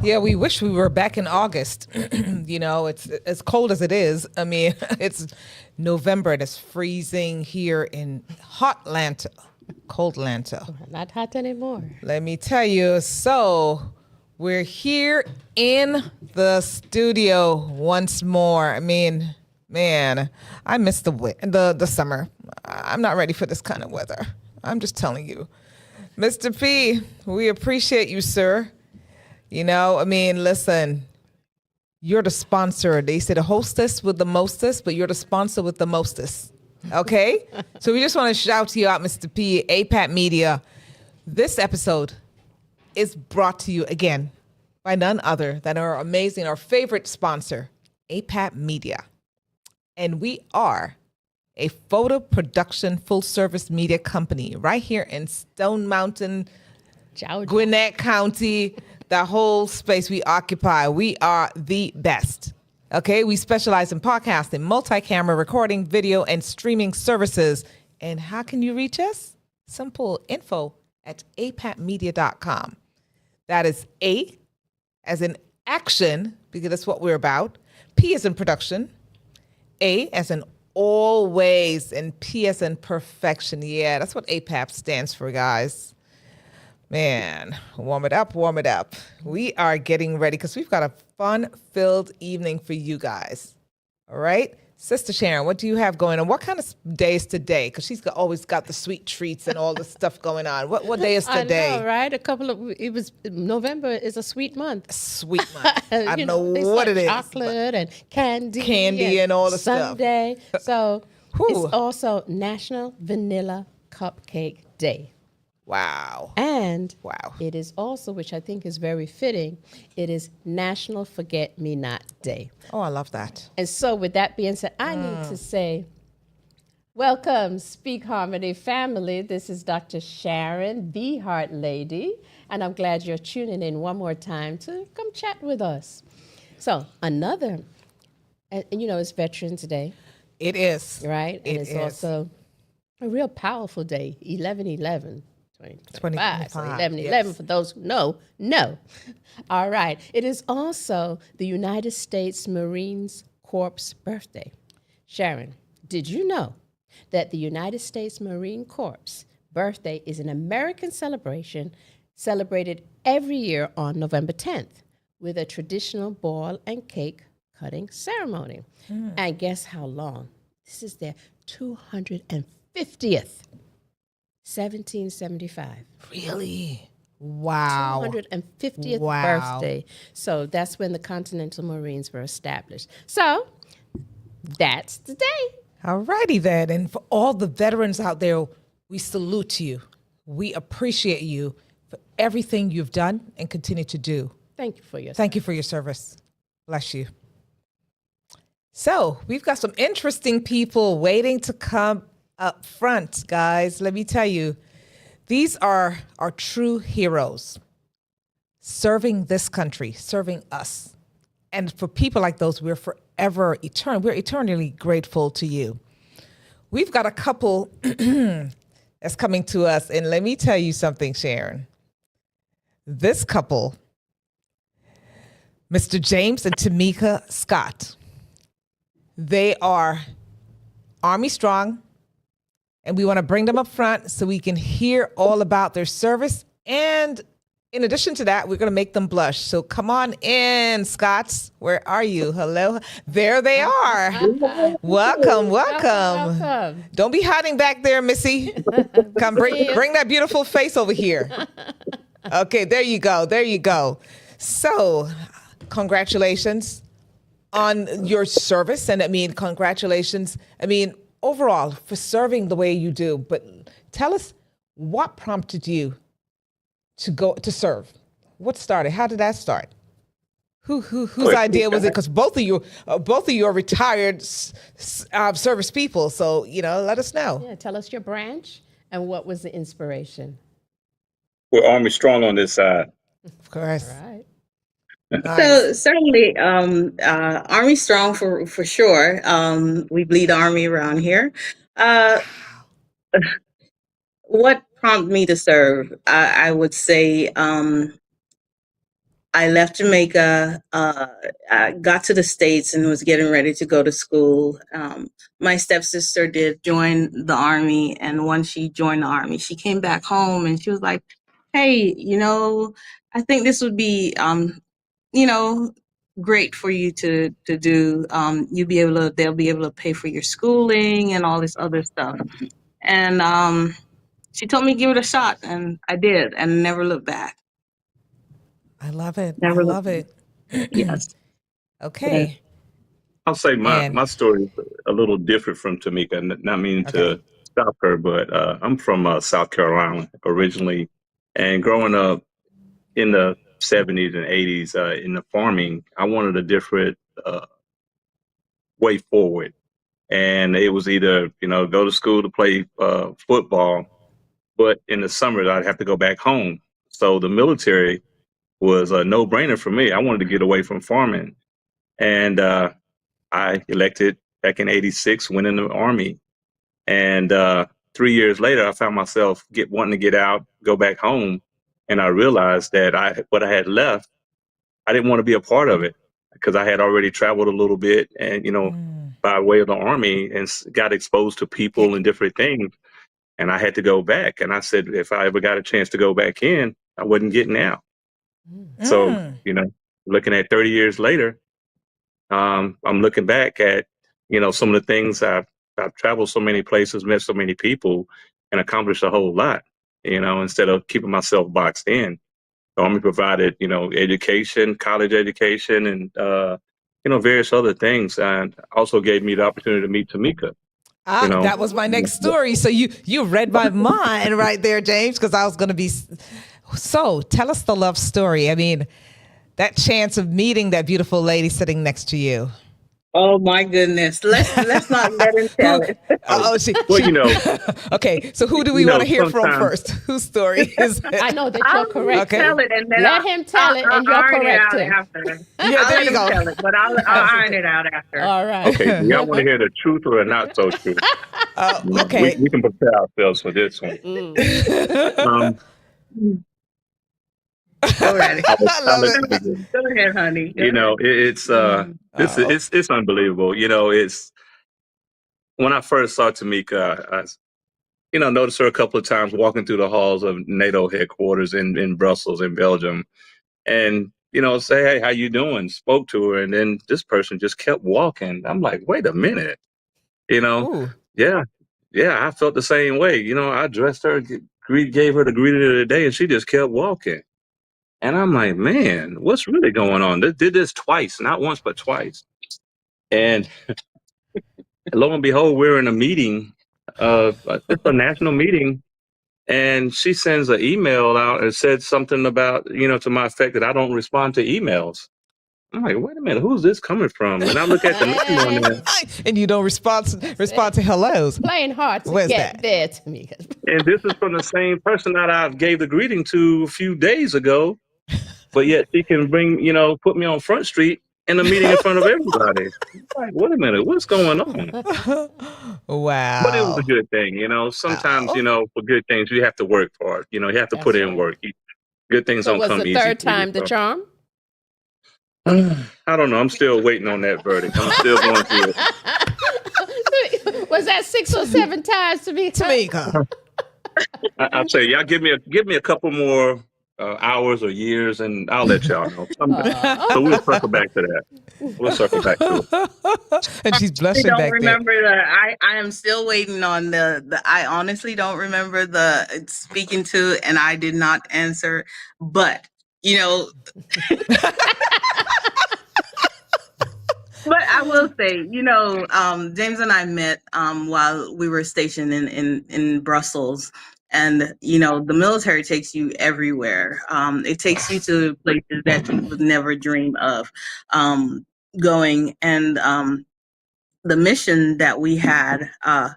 Yeah, we wish we were back in August. It's as cold as it is. I mean, it's November and it's freezing here in hot Atlanta, cold Atlanta. Not hot anymore. Let me tell you. So we're here in the studio once more. I mean, man, I miss the summer. I'm not ready for this kind of weather. I'm just telling you. Mr. P, we appreciate you, sir. Listen, you're the sponsor. They say the hostess with the mostest, but you're the sponsor with the mostest. Okay? So we just want to shout you out, Mr. P, APAT Media. This episode is brought to you again by none other than our amazing, our favorite sponsor, APAT Media. And we are a photo production full service media company right here in Stone Mountain, Gwinnett County. The whole space we occupy, we are the best. Okay, we specialize in podcasting, multi-camera recording, video, and streaming services. And how can you reach us? Simple, info@apatmedia.com. That is A as in action, because that's what we're about. P as in production. A as in always, and P as in perfection. Yeah, that's what APAP stands for, guys. Man, warm it up, warm it up. We are getting ready because we've got a fun-filled evening for you guys. All right? Sister Sharon, what do you have going on? What kind of day is today? Because she's always got the sweet treats and all the stuff going on. What day is today? I know, right? November is a sweet month. Sweet month. I don't know what it is. Chocolate and candy. Candy and all the Sunday. So it's also National Vanilla Cupcake Day. Wow. And wow. It is also, which I think is very fitting, it is National Forget Me Not Day. Oh, I love that. And so with that being said, I need to say, welcome, Speak Harmony family. This is Dr. Sharon, the Heart Lady, and I'm glad you're tuning in one more time to come chat with us. So another, and it's Veterans Day. It is. Right? And it's also a real powerful day, 11/11. 2025. So 11/11 for those who know. All right. It is also the United States Marines Corps birthday. Sharon, did you know that the United States Marine Corps birthday is an American celebration celebrated every year on November 10th with a traditional ball and cake cutting ceremony? And guess how long? This is their 250th. 1775. Really? Wow. 250th birthday. So that's when the Continental Marines were established. So that's the day. All righty then. And for all the veterans out there, we salute you. We appreciate you for everything you've done and continue to do. Thank you for your Thank you for your service. Bless you. So we've got some interesting people waiting to come up front, guys. Let me tell you, these are our true heroes serving this country, serving us. And for people like those, we're eternally grateful to you. We've got a couple that's coming to us. And let me tell you something, Sharon. This couple, Mr. James and Tamica Scott, they are Army strong. And we want to bring them up front so we can hear all about their service. And in addition to that, we're going to make them blush. So come on in, Scotts. Where are you? Hello. There they are. Welcome. Don't be hiding back there, Missy. Come bring that beautiful face over here. Okay, there you go. So congratulations on your service. And congratulations. Overall, for serving the way you do, but tell us what prompted you to go to serve. What started? How did that start? Whose idea was it? Because both of you are retired service people. So let us know. Yeah, tell us your branch and what was the inspiration. We're Army strong on this side. Of course. All right. Nice. So certainly, Army strong for sure. We bleed Army around here. What prompted me to serve? I would say I left Jamaica, I got to the States and was getting ready to go to school. My stepsister did join the Army, and once she joined the Army, she came back home and she was like, hey, I think this would be, great for you to do. They'll be able to pay for your schooling and all this other stuff. And she told me give it a shot, and I did, and never looked back. I love it. Never I love it. Yes. Okay. I'll say my story is a little different from Tamica. Not meaning to stop her, but I'm from South Carolina originally, and growing up in the 70s and 80s in the farming, I wanted a different way forward, and it was either go to school to play football, but in the summers I'd have to go back home. So the military was a no-brainer for me. I wanted to get away from farming, and I elected back in '86, went in the Army, and 3 years later, I found myself wanting to get out, go back home, and I realized that what I had left, I didn't want to be a part of it because I had already traveled a little bit, and by way of the Army, and got exposed to people and different things, and I had to go back. And I said, if I ever got a chance to go back in, I wasn't getting out. So looking at 30 years later. I'm looking back at, some of the things I've traveled so many places, met so many people, and accomplished a whole lot, instead of keeping myself boxed in. The Army provided, education, college education, and, various other things. And also gave me the opportunity to meet Tamica. That was my next story. So you read my mind right there, James, because I was going to be. So tell us the love story. I mean, that chance of meeting that beautiful lady sitting next to you. Oh my goodness! Let's not let him tell it. Okay, so who do we want to hear from first? Whose story is it? I know that you're correct. Tell it, and then let him tell it, and you're correct. Yeah, there you go. Tell it, but I'll iron it out after. All right. Okay, do y'all want to hear the truth or not so truth? Okay, we can prepare ourselves for this one. Go ahead, honey. It's unbelievable. It's when I first saw Tamica, I noticed her a couple of times walking through the halls of NATO headquarters in Brussels, in Belgium, and say, hey, how you doing? Spoke to her, and then this person just kept walking. I'm like, wait a minute, Ooh. yeah, I felt the same way. I dressed her, gave her the greeting of the day, and she just kept walking. And I'm like, man, what's really going on? They did this twice, not once, but twice. And lo and behold, we're in a meeting, it's a national meeting, and she sends an email out and said something about, to my effect that I don't respond to emails. I'm like, wait a minute, who's this coming from? And I look at the name on there. And you don't respond to hellos. Playing hard to get there to me. And this is from the same person that I gave the greeting to a few days ago. But yet she can put me on Front Street in a meeting in front of everybody. Like, wait a minute, what's going on? Wow. But it was a good thing, Sometimes, for good things, you have to work for it. You have to put in work. Good things don't come easy. Was the third time the charm? I don't know. I'm still waiting on that verdict. I'm still going through it. Was that 6 or 7 times to be Tamica? I'll say, y'all give me a couple more hours or years, and I'll let y'all know. So we'll circle back to that. We'll circle back to it. And she's blushing I back don't remember I am still waiting on the I honestly don't remember the speaking to, and I did not answer, but But I will say, James and I met while we were stationed in Brussels. And, the military takes you everywhere. It takes you to places that you would never dream of going. And the mission that we had, I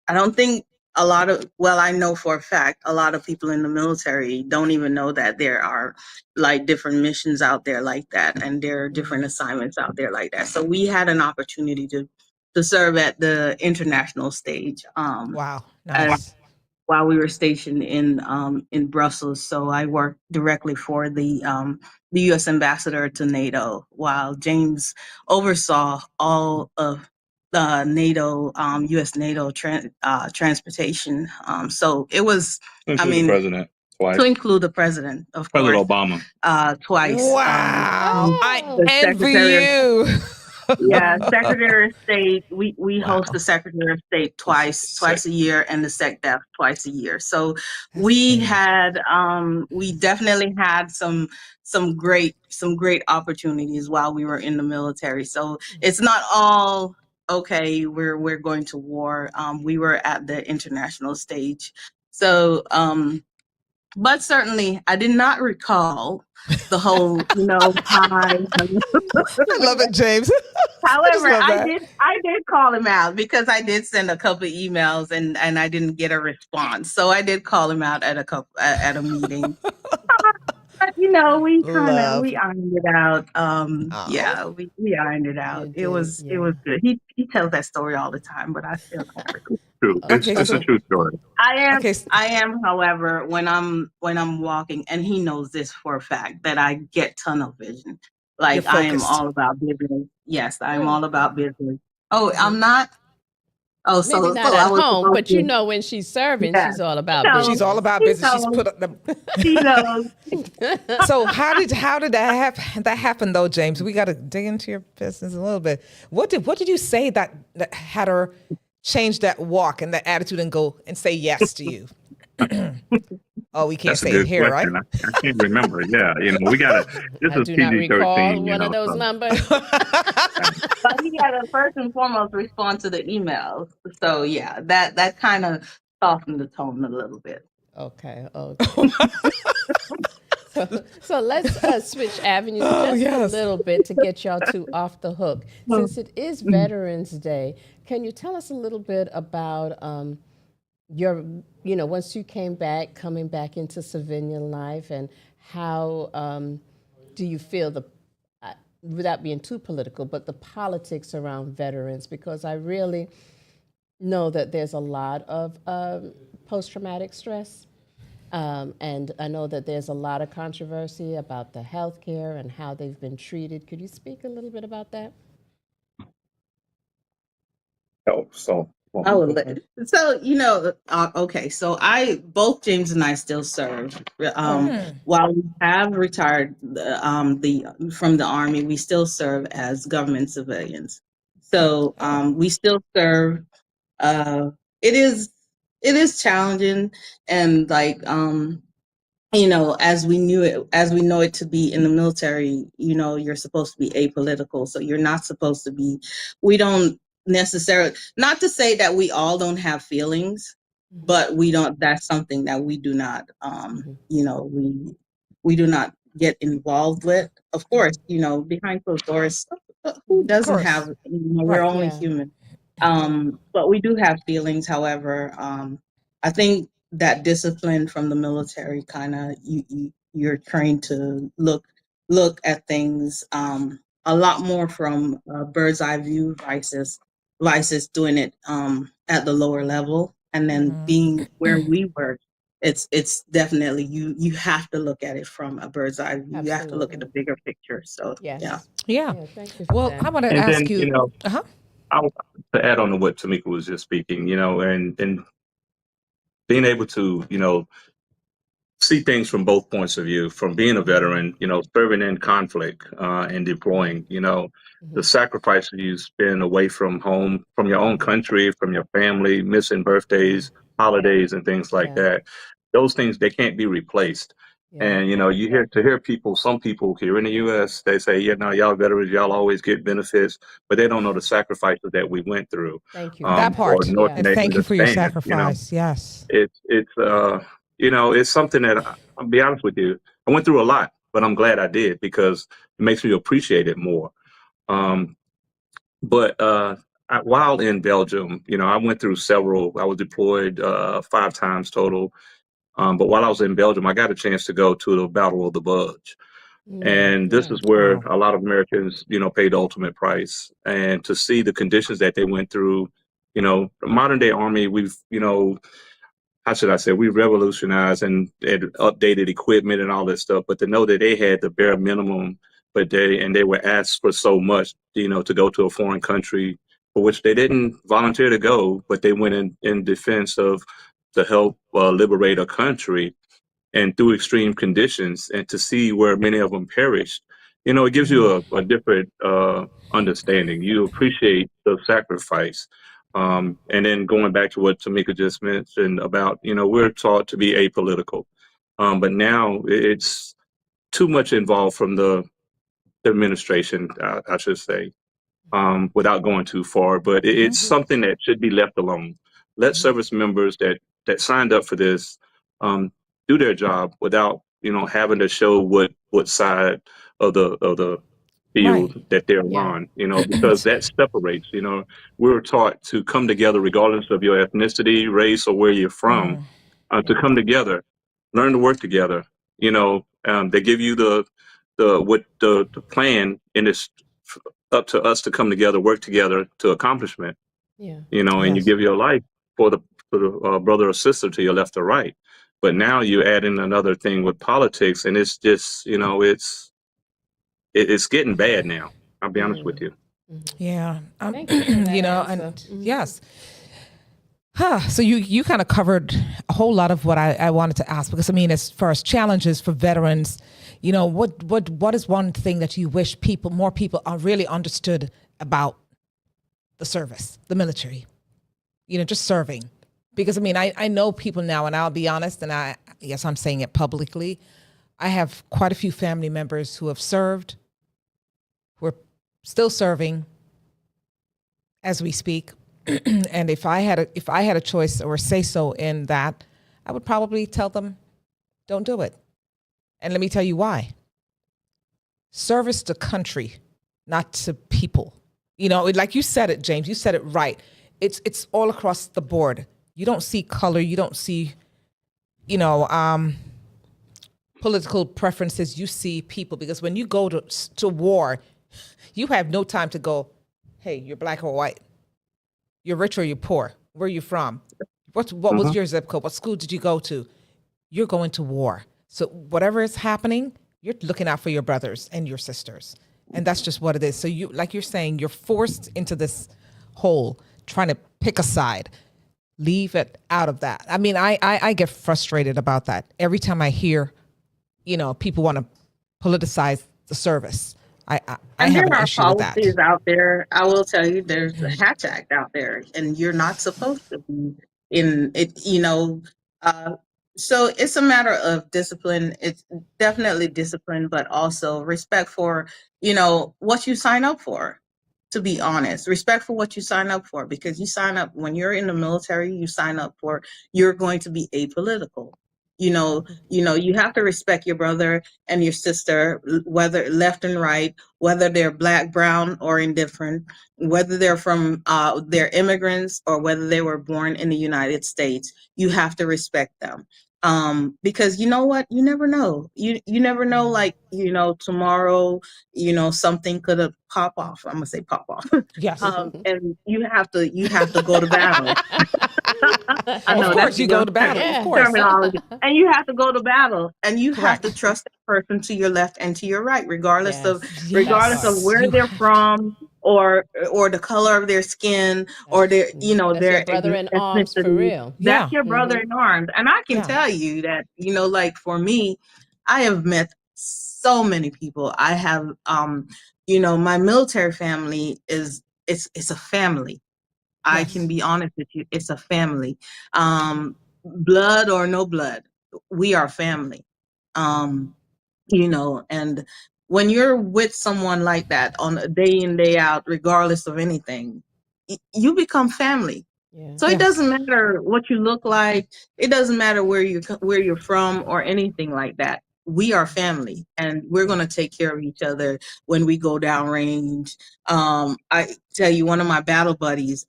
don't think I know for a fact, a lot of people in the military don't even know that there are like different missions out there like that. And there are different assignments out there like that. So we had an opportunity to serve at the international stage. Wow. Nice. while we were stationed in Brussels. So I worked directly for the U.S. ambassador to NATO, while James oversaw all of the NATO, U.S. NATO transportation. So it was, I mean, the president twice. To include the president, of President course, Obama, twice. Wow, I The envy secretary, you. yeah, Secretary of State. We Wow. host the Secretary of State twice a year, and the SecDef twice a year. So we definitely had some great opportunities while we were in the military. So it's not all okay. We're going to war. We were at the international stage. So but certainly I did not recall the whole, hi. I love it, James. However, I did call him out because I did send a couple of emails and I didn't get a response. So I did call him out at a meeting. But we ironed it out. Yeah, we ironed it out. It was good. He tells that story all the time, but I still can't recall. True. It's a true story. I am, however, when I'm walking, and he knows this for a fact, that I get tunnel vision. Like I am all about business. Yes, I'm all about business. Oh, I'm not. Oh, maybe so not so at I was home, but to, when she's serving, yeah. she's all about No, business. She's all about business. She's put up the. She knows. So how did that happen though, James? We got to dig into your business a little bit. What did you say that had her change that walk and that attitude and go and say yes to you? Oh, we can't say it here, question. right? I can't remember. Yeah, we got to. This is do not recall PG-13. one of those numbers. But he had to first and foremost respond to the emails. So yeah, that kind of softened the tone a little bit. Okay. So let's switch avenues a little bit to get y'all two off the hook. Since it is Veterans Day, can you tell us a little bit about your, once you coming back into civilian life, and how do you feel without being too political, but the politics around veterans? Because I really know that there's a lot of post-traumatic stress. And I know that there's a lot of controversy about the healthcare and how they've been treated. Could you speak a little bit about that? Okay. So both James and I still serve. While we have retired from the Army, we still serve as government civilians. So we still serve. It is challenging, and as we know it to be in the military, you're supposed to be apolitical. So you're not supposed to be. We don't necessarily, not to say that we all don't have feelings, but we don't. That's something that we do not. We do not get involved with. Of course, behind closed doors, who doesn't have? We're only human. But we do have feelings. However, I think that discipline from the military kind of you're trained to look at things a lot more from a bird's eye view versus doing it at the lower level, and then being where we work. It's definitely you have to look at it from a bird's eye view. Absolutely. You have to look at the bigger picture. So yeah. Thank you. Well, I want to ask you. I would, to add on to what Tamica was just speaking, and being able to, see things from both points of view, from being a veteran, serving in conflict and deploying, the sacrifices you spend away from home, from your own country, from your family, missing birthdays, holidays, and things like that. Those things, they can't be replaced. And, you hear people, some people here in the U.S., they say, y'all veterans, y'all always get benefits, but they don't know the sacrifices that we went through. Thank you. That part. And thank you for your sacrifice. Yes. It's something that, I'll be honest with you, I went through a lot, but I'm glad I did, because it makes me appreciate it more. While in Belgium, I went through I was deployed 5 times total. But while I was in Belgium, I got a chance to go to the Battle of the Bulge. And this is where a lot of Americans, paid the ultimate price. And to see the conditions that they went through, the modern day Army, we've, how should I say, we revolutionized and updated equipment and all that stuff, but to know that they had the bare minimum, but they were asked for so much, to go to a foreign country for which they didn't volunteer to go, but they went in defense of to help liberate a country and through extreme conditions, and to see where many of them perished, it gives you a different understanding. You appreciate the sacrifice. And then going back to what Tamica just mentioned about, we're taught to be apolitical. But now it's too much involved from the administration, I should say, without going too far. But it's something that should be left alone. Let service members that signed up for this do their job without, having to show what side of the field that they're on, because that separates. We were taught to come together regardless of your ethnicity, race, or where you're from, to come together, learn to work together. They give you the plan, and it's up to us to come together, work together to accomplishment. And you give your life for the brother or sister to your left or right. But now you add in another thing with politics, and it's just, it's getting bad now. I'll be honest with you. Yeah. Yes. So you kind of covered a whole lot of what I wanted to ask, because as far as challenges for veterans, what is one thing that you wish more people are really understood about the service, the military, just serving? Because I know people now, and I'll be honest, and I guess I'm saying it publicly, I have quite a few family members who have served, who are still serving as we speak. And if I had a choice or say so in that, I would probably tell them, don't do it. And let me tell you why. Service to country, not to people. Like you said it, James, you said it right. It's all across the board. You don't see color. You don't see, political preferences. You see people, because when you go to war, you have no time to go, hey, you're black or white. You're rich or you're poor. Where are you from? What was your zip code? What school did you go to? You're going to war. So whatever is happening, you're looking out for your brothers and your sisters. And that's just what it is. So you, like you're saying, you're forced into this hole, trying to pick a side. Leave it out of that. I get frustrated about that. Every time I hear, people want to politicize the service. I have there an are issue with that. policies out there. I will tell you, there's a Hatch Act out there, and you're not supposed to be in it. So it's a matter of discipline. It's definitely discipline, but also respect for what you sign up for. To be honest, respect for what you sign up for, because you sign up when you're in the military. You sign up for you're going to be apolitical. You have to respect your brother and your sister, whether left and right, whether they're black, brown, or indifferent, whether they're from they're immigrants or whether they were born in the United States. You have to respect them. Because you know what? You never know. You never know, like, tomorrow, something could have pop off. I'm gonna say pop off. Yes. And you have to go to battle. I know, of course, you go to battle. Of course. Terminology. And you have to go to battle, and you have to trust that person to your left and to your right, regardless of where they're from, or the color of their skin, or their their brother in arms, for real. That's your brother in arms. And I can tell you that, like for me, I have met so many people. I have my military family it's a family. I can be honest with you. It's a family. Blood or no blood, we are family. And when you're with someone like that on a day in, day out, regardless of anything, you become family. Yeah. So it doesn't matter what you look like. It doesn't matter where you're from or anything like that. We are family, and we're going to take care of each other when we go downrange. I tell you, one of my battle buddies,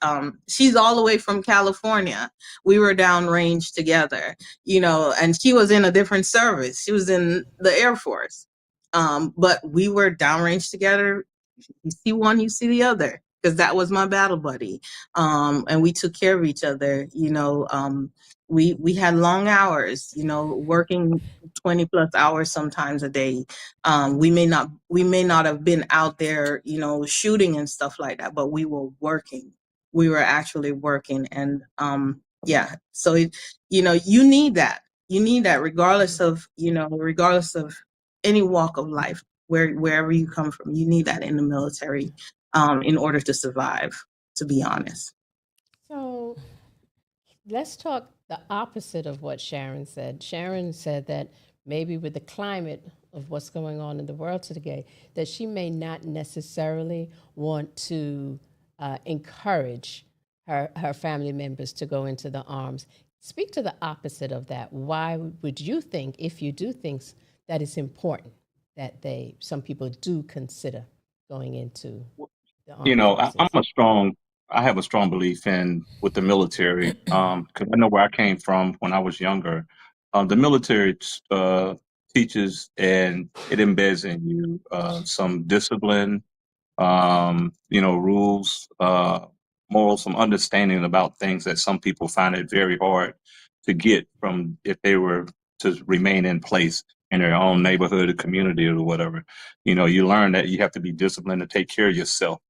she's all the way from California. We were downrange together, and she was in a different service. She was in the Air Force. But we were downrange together. You see one, you see the other, because that was my battle buddy. And we took care of each other. We had long hours, you know, working 20 plus hours sometimes a day. We may not have been out there, you know, shooting and stuff like that, but we were working. We were actually working, and yeah. So you know, you need that. You need that, regardless of, you know, regardless of any walk of life, wherever you come from. You need that in the military, in order to survive. To be honest. So let's talk the opposite of what Sharon said. Sharon said that maybe with the climate of what's going on in the world today, that she may not necessarily want to encourage her family members to go into the arms. Speak to the opposite of that. Why would you think, if you do think that it's important, that some people do consider going into the armed You know, forces? I have a strong belief in with the military, because I know where I came from when I was younger. The military teaches and it embeds in you some discipline, you know, rules, morals, some understanding about things that some people find it very hard to get from if they were to remain in place in their own neighborhood or community or whatever. You know, you learn that you have to be disciplined to take care of yourself,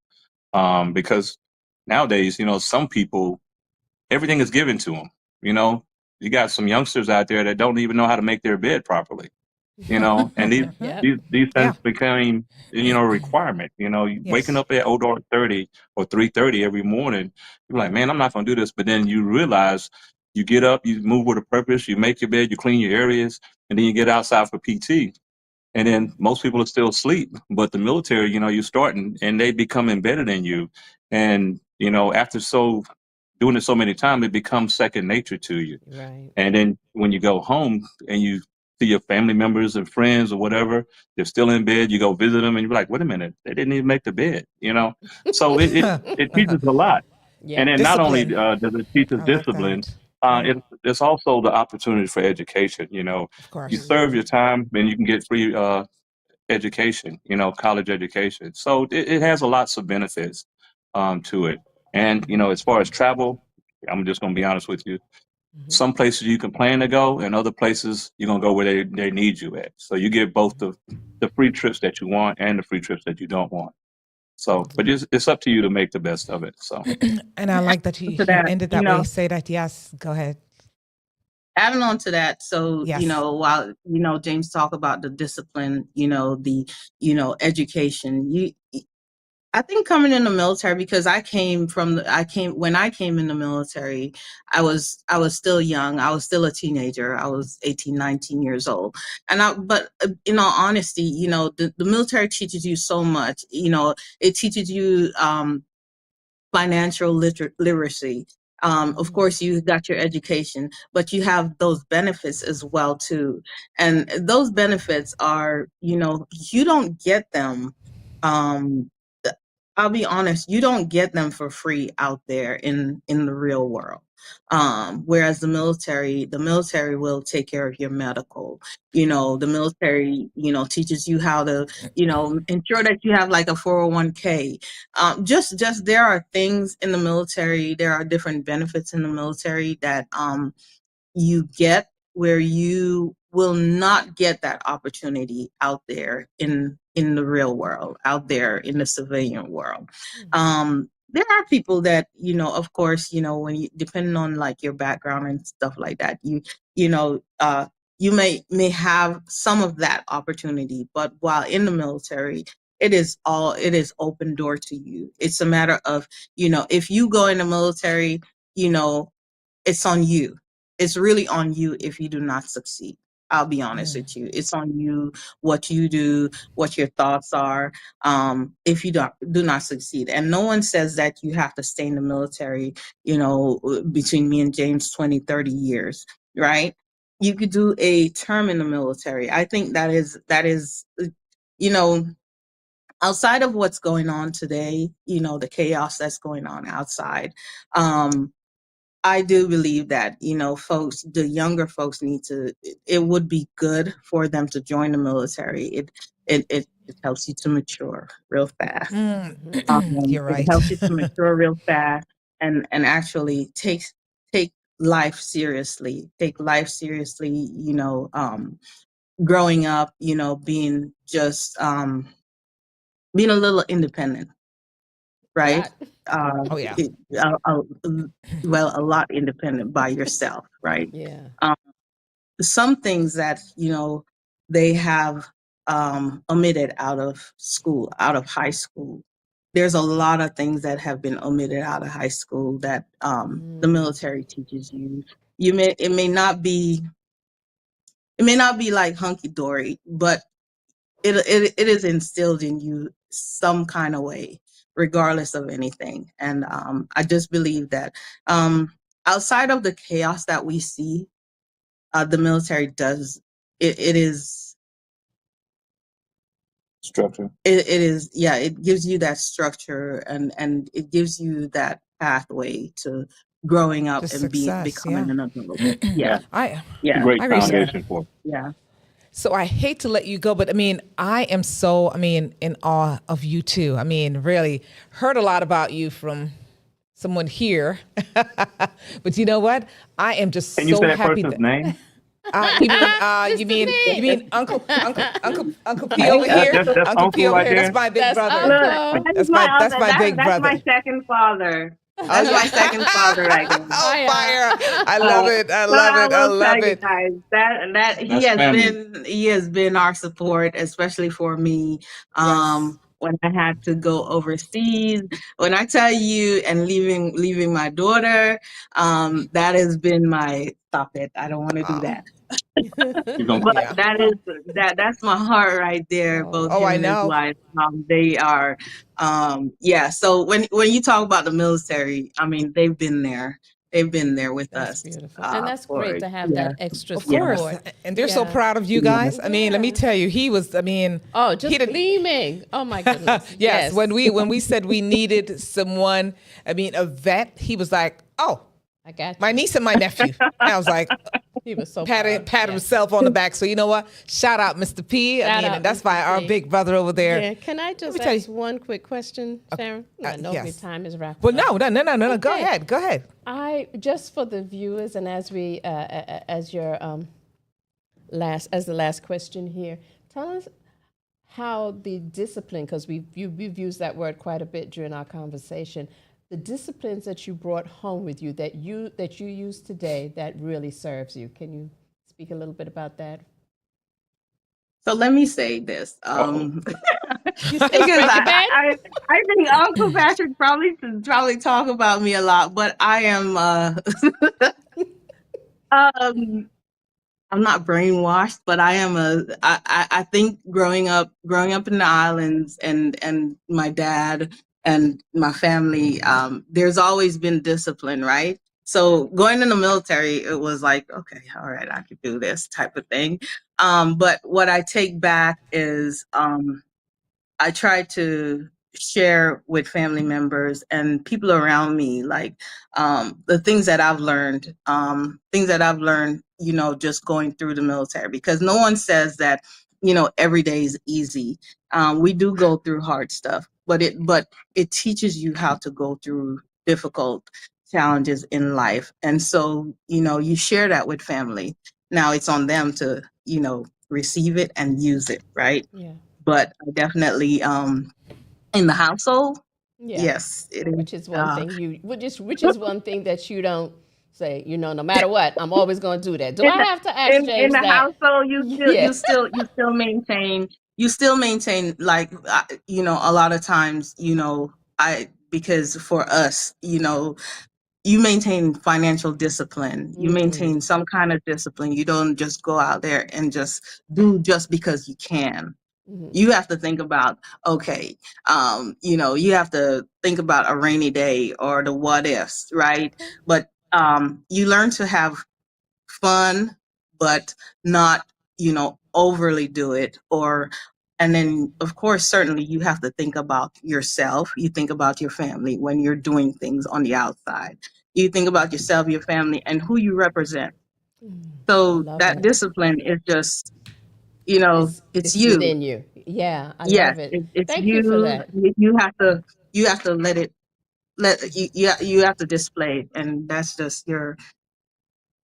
because nowadays, you know, some people, everything is given to them. You know, you got some youngsters out there that don't even know how to make their bed properly. You know, and these things became, you know, a requirement. You know, waking up at 30 or 3:30 every morning, you're like, man, I'm not gonna do this. But then you realize you get up, you move with a purpose, you make your bed, you clean your areas, and then you get outside for PT. And then most people are still asleep, but the military, you know, you're starting and they become embedded in you. And, you know, after doing it so many times, it becomes second nature to you. Right. And then when you go home and you see your family members and friends or whatever, they're still in bed, you go visit them and you're like, wait a minute, they didn't even make the bed, you know? So it teaches a lot. Yeah. And then not only does it teach us discipline, it's also the opportunity for education. You know, Of course. you serve your time and you can get free education, you know, college education. So it has a lots of benefits to it. And, you know, as far as travel, I'm just going to be honest with you. Some places you can plan to go and other places you're going to go where they need you at. So you get both the free trips that you want and the free trips that you don't want. So, but it's up to you to make the best of it. So, and I like that you ended that way. Say that. Yes, go ahead. Adding on to that, so you know, while you know James talked about the discipline, you know, the education. I think coming in the military, because when I came in the military, I was still young. I was still a teenager. I was 18, 19 years old. But in all honesty, you know, the military teaches you so much. You know, it teaches you financial literacy. Of course, you got your education, but you have those benefits as well too. And those benefits are, you know, you don't get them. I'll be honest, you don't get them for free out there in the real world. Whereas the military will take care of your medical. You know, the military, you know, teaches you how to, you know, ensure that you have like a 401k. Just there are things in the military. There are different benefits in the military that you get where you will not get that opportunity out there in the real world, out there in the civilian world. There are people that, you know, of course, you know, when you, depending on like your background and stuff like that, you know, you may have some of that opportunity, but while in the military, it is open door to you. It's a matter of, you know, if you go in the military, you know, it's on you. It's really on you if you do not succeed. I'll be honest with you. It's on you what you do, what your thoughts are, if you do not succeed. And no one says that you have to stay in the military, you know, between me and James, 20, 30 years, right? You could do a term in the military. I think that is, you know, outside of what's going on today, you know, the chaos that's going on outside, I do believe that, you know, the younger folks it would be good for them to join the military. It helps you to mature real fast. You're right. It helps you to mature real fast and actually take life seriously, take life seriously, growing up, being just being a little independent, A right? lot. Oh yeah. A lot independent by yourself, right? Yeah. Some things that they have omitted out of school, out of high school. There's a lot of things that have been omitted out of high school that the military teaches you. It may not be like hunky dory, but it is instilled in you some kind of way, regardless of anything. And I just believe that outside of the chaos that we see, the military does it is Structure. it is, yeah, it gives you that structure, and it gives you that pathway to growing up Just and success. becoming Yeah. an adult. Yeah, I It's a yeah, great I agree. foundation for. yeah. So I hate to let you go, but I mean, I am so, in awe of you too. I mean, really heard a lot about you from someone here, but you know what? I am just Can you so say that happy person's that name? you mean Uncle P over Thank here? you. That's Uncle P Uncle over right here. That's there. my big That's brother. Look, Uncle. that is That's my big that's brother. my second father. Oh, That's my second father right there. Oh, fire! I love Uh, it. I but love I it. I will tell love you it. guys that That's family. he has been our support, especially for me. Yes. When I had to go overseas, when I tell you, and leaving my daughter, that has been my stop it. I don't want to do Oh, that. You're gonna But yeah. that's my heart right there. Both Oh, Oh, him I and his know. wife, they are, yeah. So when you talk about the military, I mean they've been there. They've been there with that's us. beautiful. And that's For great to have yeah, that extra Of yeah, course. support. And they're so Yeah. proud of you yeah. guys. I mean, let me Yeah. tell you, he was, Oh, he just didn't. gleaming. Oh my goodness. Yes, Yes. when we said we needed someone, a vet, he was like, "Oh, I got my you. niece and my nephew." I was like, He was so pat proud. pat Yeah. himself on the back. So you know what? Shout out, Mr. P. Shout out, And that's Mr. why our P. big brother over there. Yeah. Can I just me tell ask you- one quick question, Sharon? I know yes. your time is wrapping Well, up. no. Go Okay. ahead. Go ahead. I just for the viewers and as we as your as the last question here, tell us how the discipline, because we've used that word quite a bit during our conversation, the disciplines that you brought home with you that you use today that really serves you. Can you speak a little bit about that? So let me say this, You still because spread your bed? I think Uncle Patrick probably should talk about me a lot, but I am um I'm not brainwashed, but I am I think growing up in the islands, and my dad and my family, there's always been discipline, right? So going in the military, it was like, okay, all right, I could do this type of thing. But what I take back is I try to share with family members and people around me, like the things that I've learned, just going through the military, because no one says that, every day is easy. We do go through hard stuff, but it teaches you how to go through difficult challenges in life. And so, you share that with family. Now it's on them to, receive it and use it, right? Yeah. But definitely in the household, Yeah. yes, it is. Which is one thing which is one thing that you don't say, no matter what, I'm always going to do that. Do in I the, have to ask in James the that? household, Yeah. you still maintain, like, a lot of times, because for us, you maintain financial discipline, you maintain some kind of discipline. You don't just go out there and just do just because you can. You have to think about, okay, you have to think about a rainy day or the what ifs, right? Okay. But you learn to have fun, but not, overly do it. And then, of course, certainly you have to think about yourself. You think about your family when you're doing things on the outside. You think about yourself, your family, and who you represent. I So love that it. discipline is just, it's It's you. within you. Yeah, I Yes, love it. it's Thank you for you. that. You have to let you have to display it, and that's just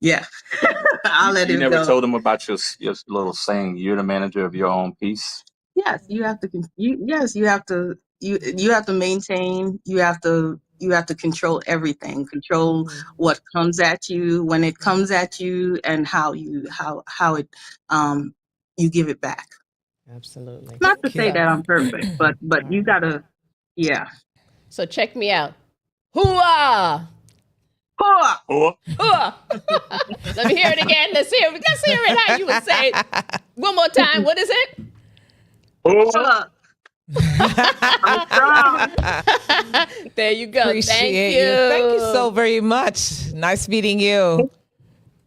Yeah. I'll let You him never go. told him about your little saying, you're the manager of your own peace? Yes, you have to. You have to. You have to maintain. You have to control everything. Control what comes at you when it comes at you, and how it you give it back. Absolutely. Not to say So, that I'm perfect, but you gotta. Yeah. so check me out. Hooah! Or Hooah! Let me hear it again. Let's hear it how you would say it. One more time. What is it? I'm strong. There you go. Appreciate you. Thank you so very much. Nice meeting you.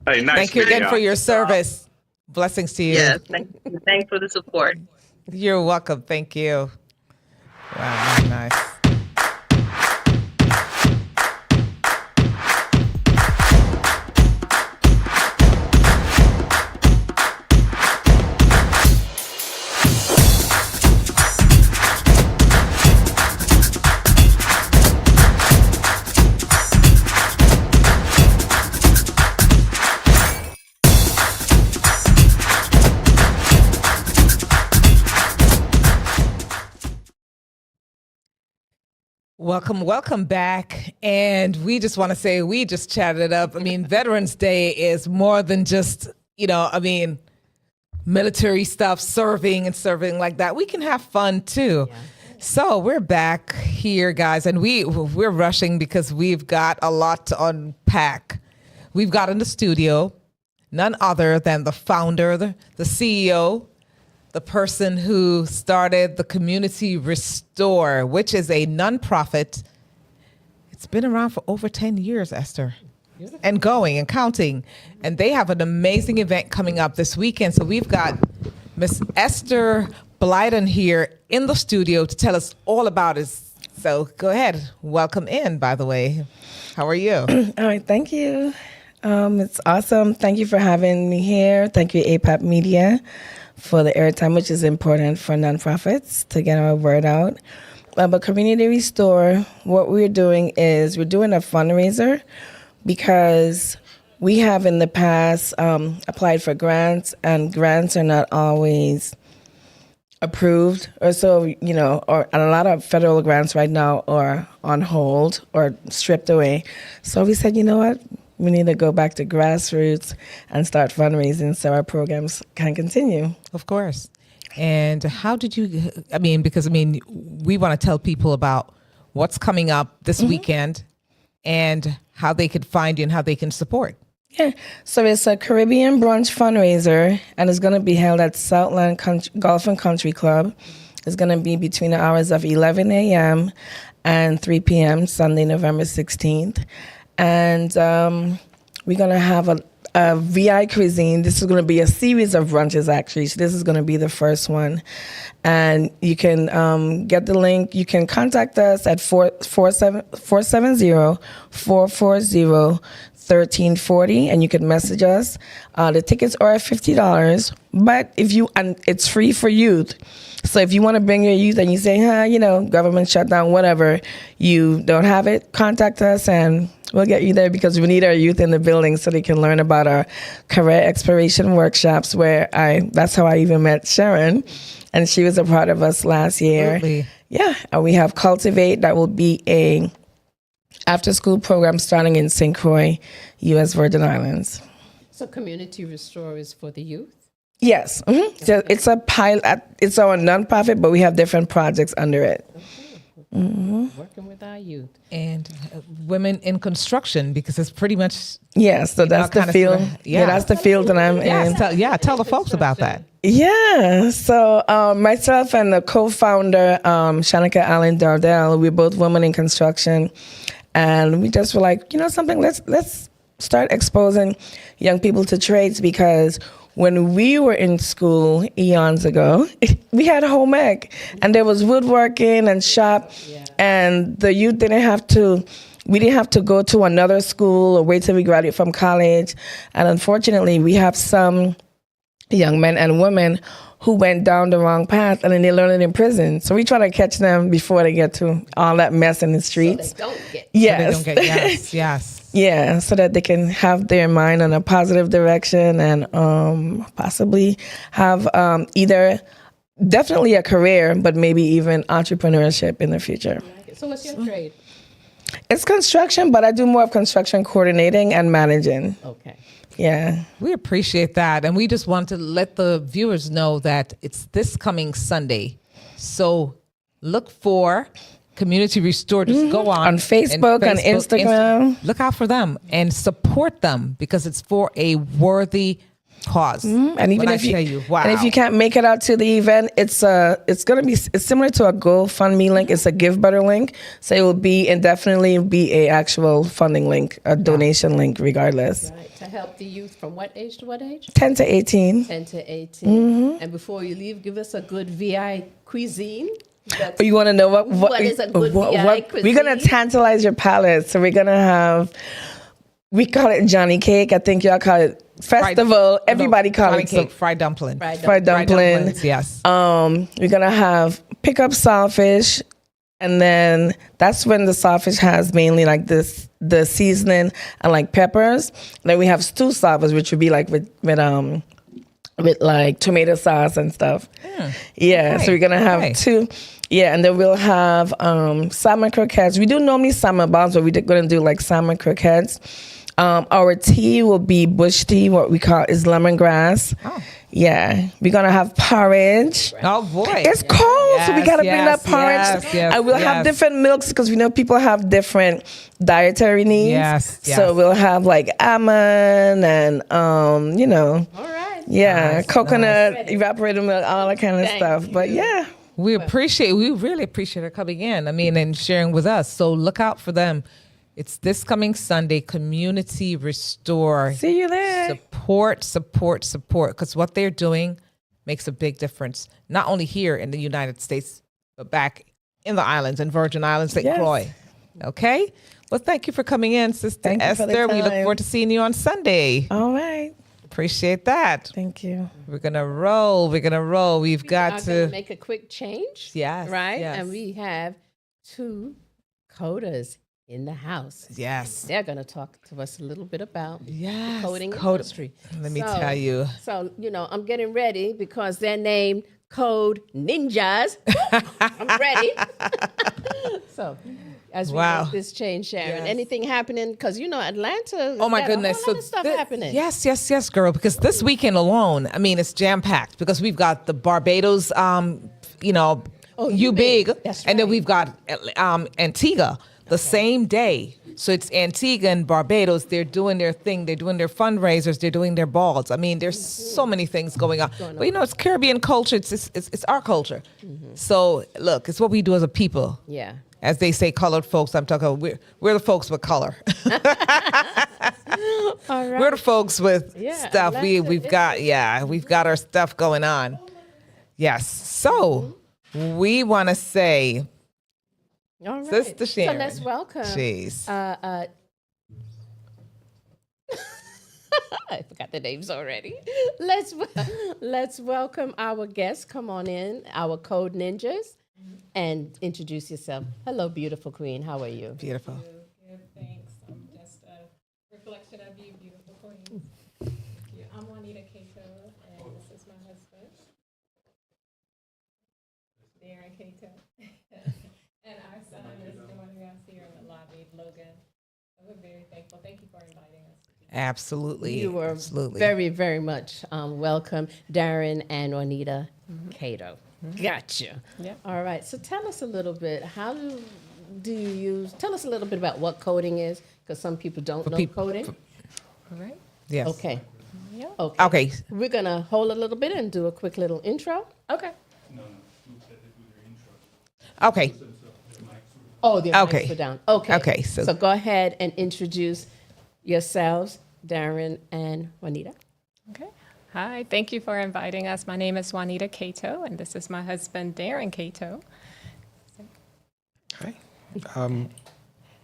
hey, nice. Thank you again for your service. Blessings to you. Yes. Thanks for the support. You're welcome. Thank you. Wow, nice. Welcome back. And we just want to say we just chatted it up. I mean, Veterans Day is more than just, military stuff, serving like that. We can have fun too. Yeah. So we're back here, guys, and we're rushing because we've got a lot to unpack. We've got in the studio none other than the founder, the CEO, the person who started the Community Restore, which is a nonprofit. It's been around for over 10 years, Esther, and going and counting. And they have an amazing event coming up this weekend. So we've got Miss Esther Blyden here in the studio to tell us all about it. So go ahead. Welcome in, by the way. How are you? All right. Thank you. It's awesome. Thank you for having me here. Thank you, APAP Media, for the airtime, which is important for nonprofits to get our word out. But Community Restore, what we're doing is we're doing a fundraiser because we have in the past applied for grants, and grants are not always approved, or so, or a lot of federal grants right now are on hold or stripped away. So we said, you know what? We need to go back to grassroots and start fundraising so our programs can continue. Of course. And how did you, because we want to tell people about what's coming up this weekend and how they could find you and how they can support. Yeah. So it's a Caribbean brunch fundraiser, and it's going to be held at Southland Golf and Country Club. It's going to be between the hours of 11 a.m. and 3 p.m. Sunday, November 16th. And we're going to have a VI cuisine. This is going to be a series of brunches, actually. So this is going to be the first one. And you can get the link. You can contact us at 470-440-1340, and you can message us. The tickets are at $50, but and it's free for youth. So if you want to bring your youth and you say, government shutdown, whatever, you don't have it, contact us and we'll get you there, because we need our youth in the building so they can learn about our career exploration workshops, that's how I even met Sharon, and she was a part of us last year. Absolutely. Yeah, and we have Cultivate, that will be a after-school program starting in St. Croix, U.S. Virgin Islands. So Community Restore is for the youth? Yes. Mm-hmm. So it's a pilot. It's our nonprofit, but we have different projects under it. Mm-hmm. Working with our youth. And women in construction, because it's pretty much... Yes, so that's the field. That's the field that I'm in. Tell the folks about that. Yeah, so myself and the co-founder, Shanika Allen Dardell, we're both women in construction. And we just were like, something, let's start exposing young people to trades, because when we were in school eons ago, we had home ec, and there was woodworking and shop, and the youth we didn't have to go to another school or wait till we graduate from college. And unfortunately, we have some young men and women who went down the wrong path, and then they learned it in prison. So we try to catch them before they get to all that mess in the streets. So they don't get. Yes. So they don't get, yes. Yeah, so that they can have their mind in a positive direction and possibly have either definitely a career, but maybe even entrepreneurship in the future. So what's your trade? It's construction, but I do more of construction coordinating and managing. Okay. Yeah. We appreciate that. And we just want to let the viewers know that it's this coming Sunday. So look for Community Restore. Just go on Facebook, on Instagram. Look out for them and support them because it's for a worthy cause. And even if if you can't make it out to the event, it's similar to a GoFundMe link. It's a Give Better link, so it will be indefinitely be a actual funding link, a donation link, regardless. Right, to help the youth from what age to what age? 10 to 18. 10 to 18. And before you leave, give us a good VI cuisine. You want to know what is a good VI cuisine? We're gonna tantalize your palate. So we're gonna have. We call it Johnny Cake. I think y'all call it Festival. Everybody call it cake, fried dumpling. Fried dumpling. Yes. We're gonna have pick up sawfish, and then that's when the sawfish has mainly like the seasoning and like peppers. And then we have stew sawfish, which would be like with like tomato sauce and stuff. Yeah. Okay. So we're gonna have two. Yeah, and then we'll have salmon croquettes. We do normally salmon balls, but we're gonna do like salmon croquettes. Our tea will be bush tea, what we call is lemongrass. Oh. Yeah, we're gonna have porridge. Oh boy, It's cold, so we gotta bring that porridge. Yes, and we'll have different milks because we know people have different dietary needs. Yes. So we'll have like almond and All right. yeah, coconut, evaporated milk, all that kind of stuff. But yeah. we really appreciate her coming in. I mean, and sharing with us. So look out for them. It's this coming Sunday, Community Restore. See you there. Support. Because what they're doing makes a big difference. Not only here in the United States, but back in the islands, in Virgin Islands, St. Croix. Okay? Well, thank you for coming in, Sister Thank you for the Esther. We look time. forward to seeing you on Sunday. All right. Appreciate that. Thank you. We're going to roll. We've got to make a quick change. Yes. Right? Yes. And we have two coders in the house. Yes. They're going to talk to us a little bit about the coding Code- industry. Let me tell you. So, I'm getting ready because they're named Code Ninjas. I'm ready. So, as we make this change, Sharon, anything happening? Because, Atlanta, Oh my goodness! a whole lot of stuff happening. Yes, girl. Because this weekend alone, I mean, it's jam packed. Because we've got the Barbados, You Big, That's and then right. we've got Antigua the same day. So it's Antigua and Barbados. They're doing their thing. They're doing their fundraisers. They're doing their balls. I mean, there's so many things going on. But it's Caribbean culture. It's our culture. So look, it's what we do as a people. Yeah. As they say, colored folks. I'm talking. We're the folks with color. All right. We're the folks with stuff. Atlanta We've got our stuff going on. Yes. So we want to say, All right. Sister Sharon. So let's welcome. Jeez. I forgot the names already. Let's welcome our guests. Come on in, our Code Ninjas, and introduce yourself. Hello, beautiful queen. How are you? Beautiful. Good, thanks. I'm just a reflection of you, beautiful queen. Thank you. I'm Juanita Cato, and this is my husband, Darren Cato. And our son is joining us here in the lobby, Logan. So we're very thankful. Thank you for inviting us. Absolutely. You were absolutely very, very much welcome, Darren and Juanita Cato. Gotcha. Yep. All right. So tell us a little bit. How do you use? Tell us a little bit about what coding is, because some people don't know coding. All right. Yes. Okay. Yeah. Okay. We're gonna hold a little bit and do a quick little intro. Okay. Okay. Oh, the Okay. mics are down. Okay. Okay, so- go ahead and introduce yourselves, Darren and Juanita. Okay. Hi. Thank you for inviting us. My name is Juanita Cato, and this is my husband, Darren Cato. Hi.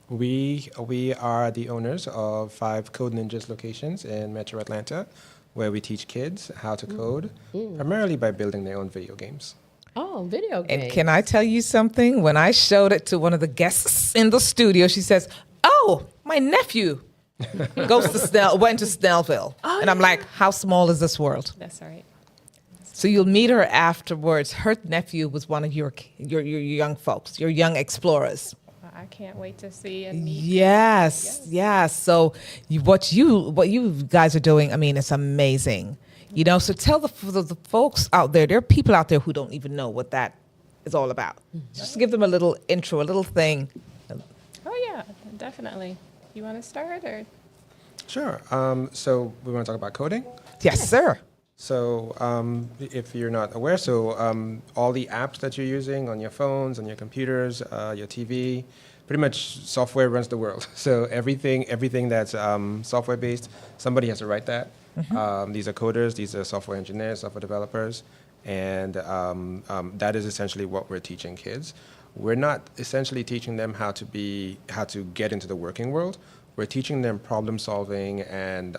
We are the owners of 5 Code Ninjas locations in Metro Atlanta, where we teach kids how to code, primarily by building their own video games. Oh, video games. And can I tell you something? When I showed it to one of the guests in the studio, she says, "Oh, my nephew went to Snellville. And I'm like, how small is this world? That's right. So you'll meet her afterwards. Her nephew was one of your young folks, your young explorers. I can't wait to see and meet. Yes. So what you guys are doing, I mean, it's amazing. You know, so tell the folks out there are people out there who don't even know what that is all about. Just give them a little intro, a little thing. Oh, yeah, definitely. You want to start or? Sure. So we want to talk about coding? Yes, sir. So if you're not aware, all the apps that you're using on your phones, on your computers, your TV, pretty much software runs the world. So everything that's software-based, somebody has to write that. These are coders, these are software engineers, software developers, and that is essentially what we're teaching kids. We're not essentially teaching them how to get into the working world. We're teaching them problem solving and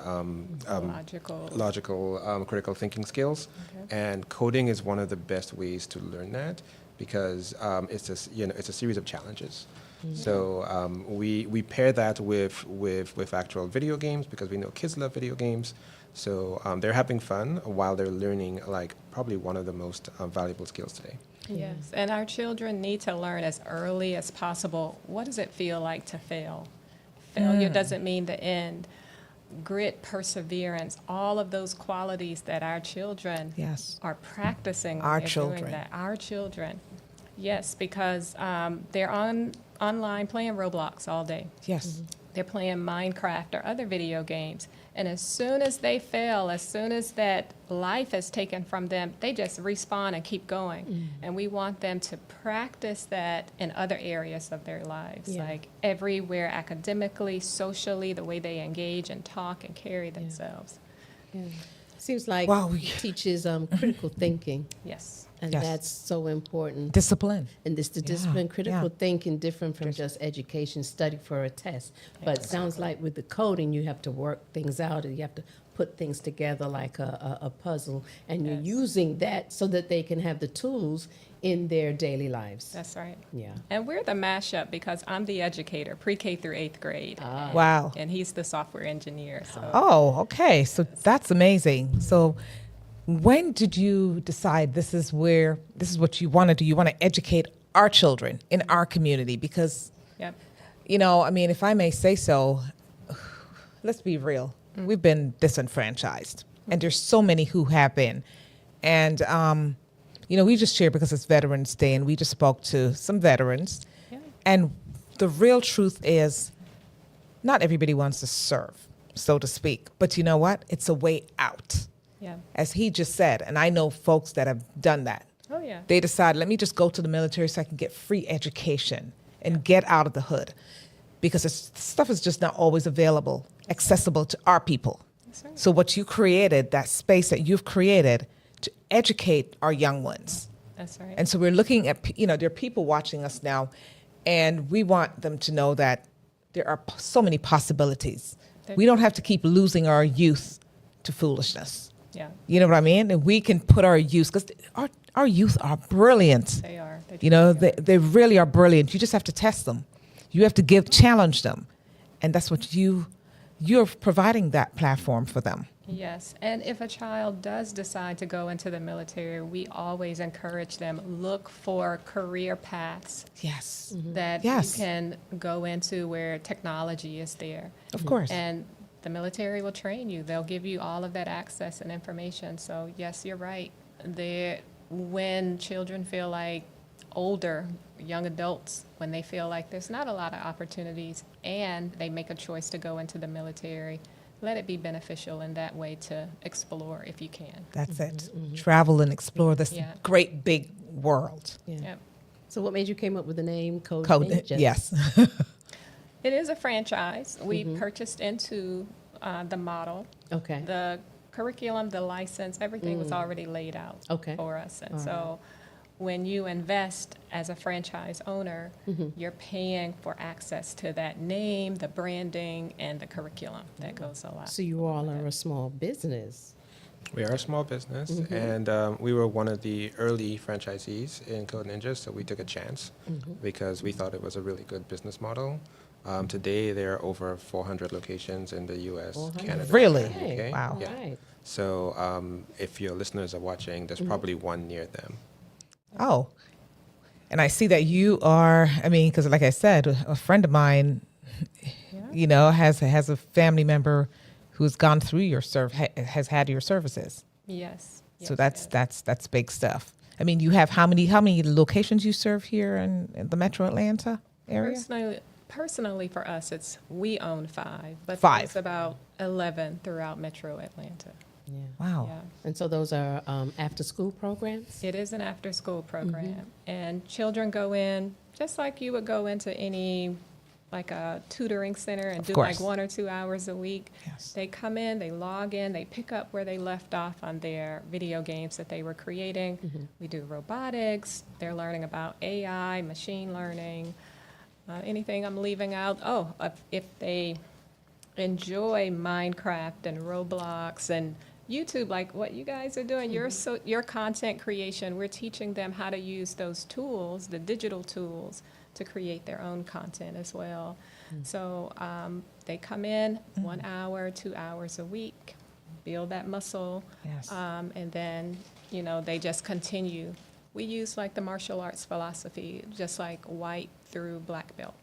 logical critical thinking skills. Okay. And coding is one of the best ways to learn that because it's a series of challenges. Mm-hmm. So we pair that with actual video games because we know kids love video games. So they're having fun while they're learning like probably one of the most valuable skills today. Yes, and our children need to learn as early as possible. What does it feel like to fail? Failure doesn't mean the end. Grit, perseverance, all of those qualities that our children are practicing. Our children. Our children. Yes, because they're online playing Roblox all day. Yes. Mm-hmm. They're playing Minecraft or other video games. And as soon as they fail, as soon as that life is taken from them, they just respawn and keep going. Mm. And we want them to practice that in other areas of their lives, like everywhere academically, socially, the way they engage and talk and carry themselves. Yeah. Seems like it teaches critical thinking. Yes. And that's so important. Discipline. And this the discipline, critical thinking, different from just education, study for a test. But it sounds like with the coding, you have to work things out and you have to put things together like a puzzle. And you're using that so that they can have the tools in their daily lives. That's right. Yeah. And we're the mashup because I'm the educator, pre-K through 8th grade. Wow. And he's the software engineer. So. Oh, okay. So that's amazing. So when did you decide this is what you want to do? You want to educate our children in our community because, you know, I mean, if I may say so, let's be real. We've been disenfranchised and there's so many who have been. And, you know, we just shared because it's Veterans Day and we just spoke to some veterans. Yeah. And the real truth is not everybody wants to serve, so to speak. But you know what? It's a way out. Yeah. As he just said, and I know folks that have done that. Oh, yeah. They decide, let me just go to the military so I can get free education and get out of the hood. Because stuff is just not always accessible to our people. That's right. So what you created, that space that you've created to educate our young ones. That's right. And so we're looking at, you know, there are people watching us now, and we want them to know that there are so many possibilities. We don't have to keep losing our youth to foolishness. Yeah. You know what I mean? And we can put our youth, because our youth are brilliant. They are. They really are brilliant. You just have to test them. You have to challenge them. And that's what you're providing that platform for them. Yes. And if a child does decide to go into the military, we always encourage them, look for career paths. Yes. That you can go into where technology is there. Of course. And the military will train you. They'll give you all of that access and information. So, yes, you're right. When children feel like older, young adults, when they feel like there's not a lot of opportunities and they make a choice to go into the military, let it be beneficial in that way to explore if you can. That's it. Travel and explore this great big world. Yeah. Yep. So what made you came up with the name Code Ninjas? Yes. It is a franchise. We purchased into the model. Okay. The curriculum, the license, everything was already laid out for us. And so when you invest as a franchise owner, you're paying for access to that name, the branding, and the curriculum that goes a lot. So you all are a small business. We are a small business, and we were one of the early franchisees in Code Ninjas, so we took a chance because we thought it was a really good business model. Today, there are over 400 locations in the U.S., 400. Canada, Really? and the UK. Wow. Yeah. Right. So if your listeners are watching, there's probably one near them. Oh, and I see that you are, I mean, because like I said, a friend of mine, you know, has a family member who's gone through your has had your services. Yes. So yes, that's big stuff. I mean, you have how many locations you serve here in the Metro Atlanta area? Personally, for us, we own 5, but 5. there's about 11 throughout Metro Atlanta. Yeah. Wow. Yeah. And so those are after-school programs? It is an after-school program, and children go in just like you would go into any, like a tutoring center and do course. like 1 or 2 hours a week. Yes. They come in, they log in, they pick up where they left off on their video games that they were creating. We do robotics. They're learning about AI, machine learning, anything I'm leaving out. Oh, if they enjoy Minecraft and Roblox and YouTube, like what you guys are doing, your content creation, we're teaching them how to use those tools, the digital tools, to create their own content as well. So they come in 1 hour, 2 hours a week, build that muscle, Yes. and then, you know, they just continue. We use like the martial arts philosophy, just like white through black belt.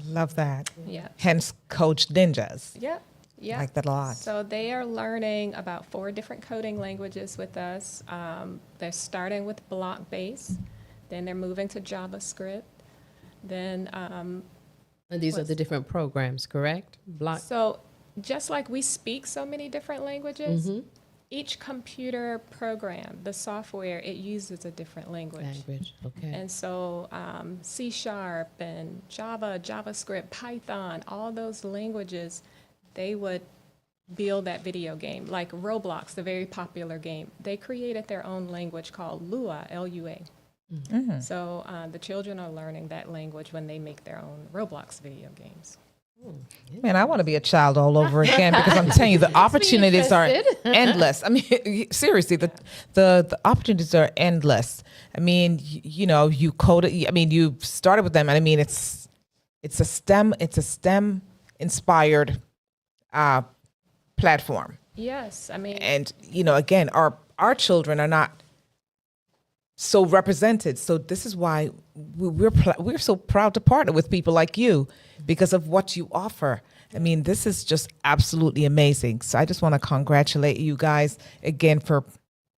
Love that. Yeah. Hence, Coach Ninjas. Yep. Yeah. Like that a lot. So they are learning about 4 different coding languages with us. They're starting with block-based, then they're moving to JavaScript, then And these are the different programs, correct? so just like we speak so many different languages, each computer program, the software, it uses a different language. Okay. And so C# and Java, JavaScript, Python, all those languages, they would build that video game. Like Roblox, the very popular game, they created their own language called Lua, L-U-A. So the children are learning that language when they make their own Roblox video games. Man, I want to be a child all over again because I'm telling you, the opportunities are endless. I mean, seriously, the opportunities are endless. I mean, you know, you coded. I mean, you started with them, and I mean, it's a STEM inspired platform. Yes, I mean, And you know, again, our children are not so represented. So this is why we're so proud to partner with people like you because of what you offer. I mean, this is just absolutely amazing. So I just want to congratulate you guys again for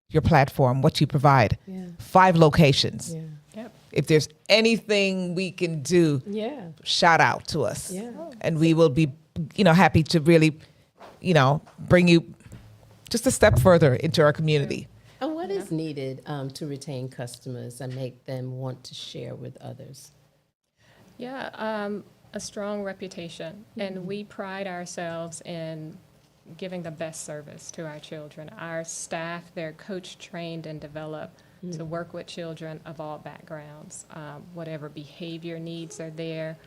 your platform, what you provide. Yeah. 5 locations. Yeah. yep. If there's anything we can do, Yeah. shout out to us. Yeah. And we will be, you know, happy to really, you know, bring you just a step further into our community. And what is needed to retain customers and make them want to share with others? Yeah, a strong reputation. And we pride ourselves in giving the best service to our children. Our staff, they're coach trained and developed to work with children of all backgrounds. Whatever behavior needs are there,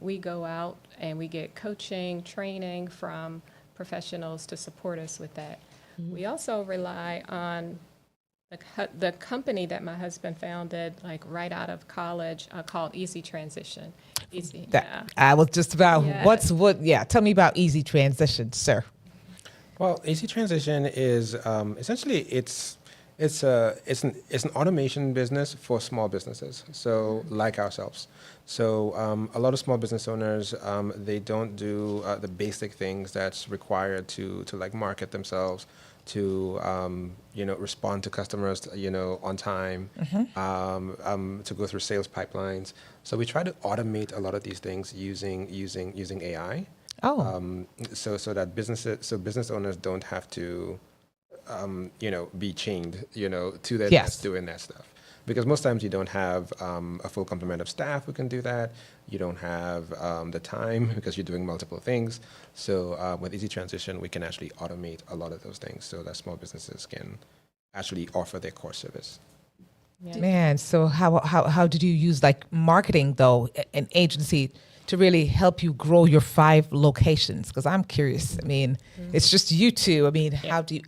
we go out and we get coaching, training from professionals to support us with that. We also rely on the company that my husband founded, like right out of college, called Easy Transition. Easy, yeah. I was just about, Yeah. tell me about Easy Transition, sir. Well, Easy Transition is essentially it's an automation business for small businesses. So like ourselves. So a lot of small business owners, they don't do the basic things that's required to like market themselves, to respond to customers, on time, to go through sales pipelines. So we try to automate a lot of these things using AI. So that business owners don't have to be chained to their desk doing that stuff. Because most times you don't have a full complement of staff who can do that. You don't have the time because you're doing multiple things. So with Easy Transition, we can actually automate a lot of those things so that small businesses can actually offer their core service. Yeah. Man, so how did you use like marketing though, an agency to really help you grow your 5 locations? Because I'm curious. I mean, it's just you two. I mean, how do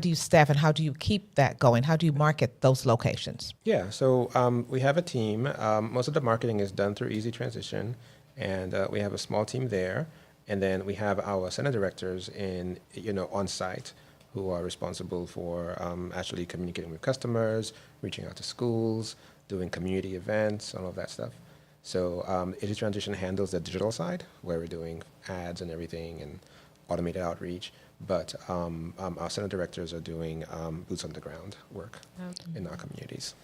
you staff and how do you keep that going? How do you market those locations? Yeah, so we have a team. Most of the marketing is done through Easy Transition, and we have a small team there. And then we have our center directors on site who are responsible for actually communicating with customers, reaching out to schools, doing community events, all of that stuff. So Easy Transition handles the digital side, where we're doing ads and everything and automated outreach. But our center directors are doing boots on the ground work in our communities.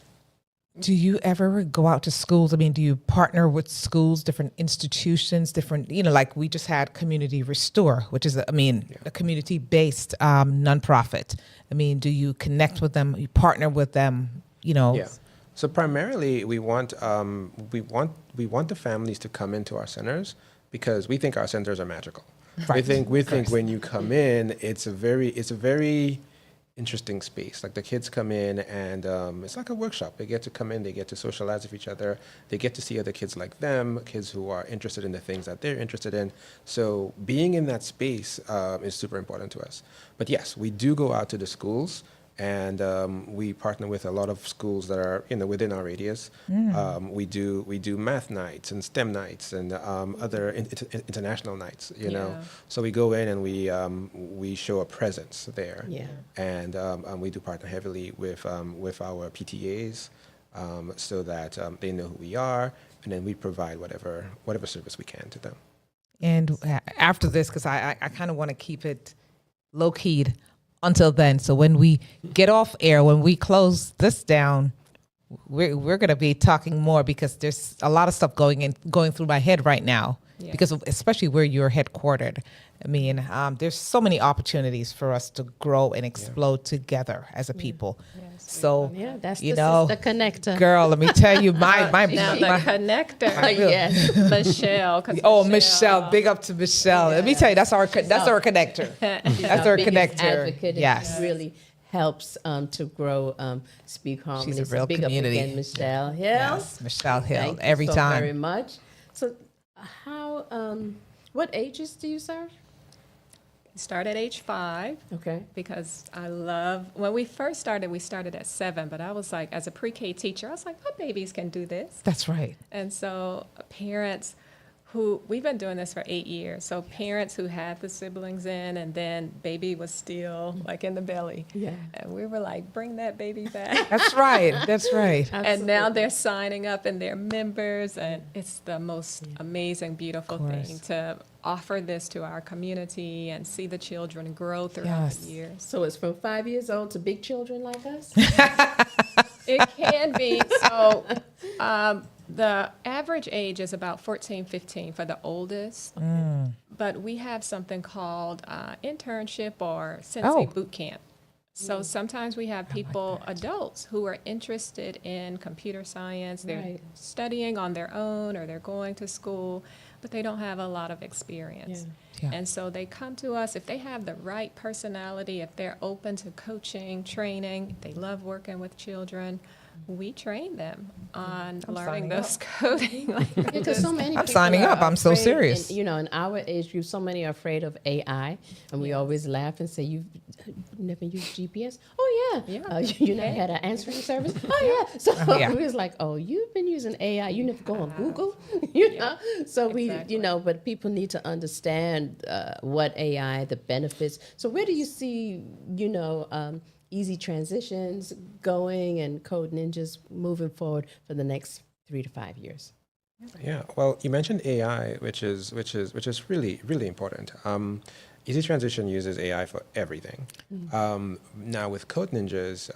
Do you ever go out to schools? I mean, do you partner with schools, different institutions, different, like we just had Community Restore, which is, a community-based nonprofit. I mean, do you connect with them? You partner with them, Yeah. So primarily, we want the families to come into our centers because we think our centers are magical. Right. We think when you come in, it's a very interesting space. Like the kids come in and it's like a workshop. They get to come in, they get to socialize with each other, they get to see other kids like them, kids who are interested in the things that they're interested in. So being in that space is super important to us. But yes, we do go out to the schools and we partner with a lot of schools that are within our radius. We do math nights and STEM nights and other international nights. So we go in and we show a presence there. Yeah. And we do partner heavily with our PTAs so that they know who we are, and then we provide whatever service we can to them. And after this, because I kind of want to keep it low-keyed until then. So when we get off air, when we close this down, we're going to be talking more because there's a lot of stuff going through my head right now. Yeah. Because of, especially where you're headquartered. I mean, there's so many opportunities for us to grow and explode together as a people. Yes, So, that's the connector. girl, let me tell you, my Now the connector. Yes. Michelle. Michelle, big up to Michelle. Let me tell you, that's our connector. That's our connector. Advocate. Yes. She really helps to grow Speak Harmony. She's a real big community. Up again, Michelle Hill. Yes, Michelle Hill, Thank you every so time. very much. So what ages do you serve? Start at age 5. Okay. Because when we first started, we started at 7, but I was like, as a pre-K teacher, I was like, my babies can do this. That's right. And so parents we've been doing this for 8 years, so parents who had the siblings in and then baby was still like in the belly. Yeah. And we were like, bring that baby back. That's right. That's right. And now they're signing up and they're members, and it's the most amazing, beautiful thing to offer this to our community and see the children grow throughout the years. So it's from 5 years old to big children like us? It can be. So the average age is about 14, 15 for the oldest. But we have something called internship or sensei boot camp. So sometimes we have people, adults, who are interested in computer science. They're studying on their own or they're going to school, but they don't have a lot of experience. Yeah. And so they come to us if they have the right personality, if they're open to coaching, training, they love working with children. We train them on learning those coding. Because so many I'm signing up. I'm so serious. In our age group, so many are afraid of AI, and we always laugh and say, "You never used GPS? Oh yeah. You never had an answering service? Oh yeah." So we was like, "Oh, you've been using AI. You never go on Google, you know?" So we, but people need to understand what AI, the benefits. So where do you see, Easy Transitions going and Code Ninjas moving forward for the next 3 to 5 years? Yeah, well, you mentioned AI, which is really, really important. Easy Transition uses AI for everything. Now with Code Ninjas,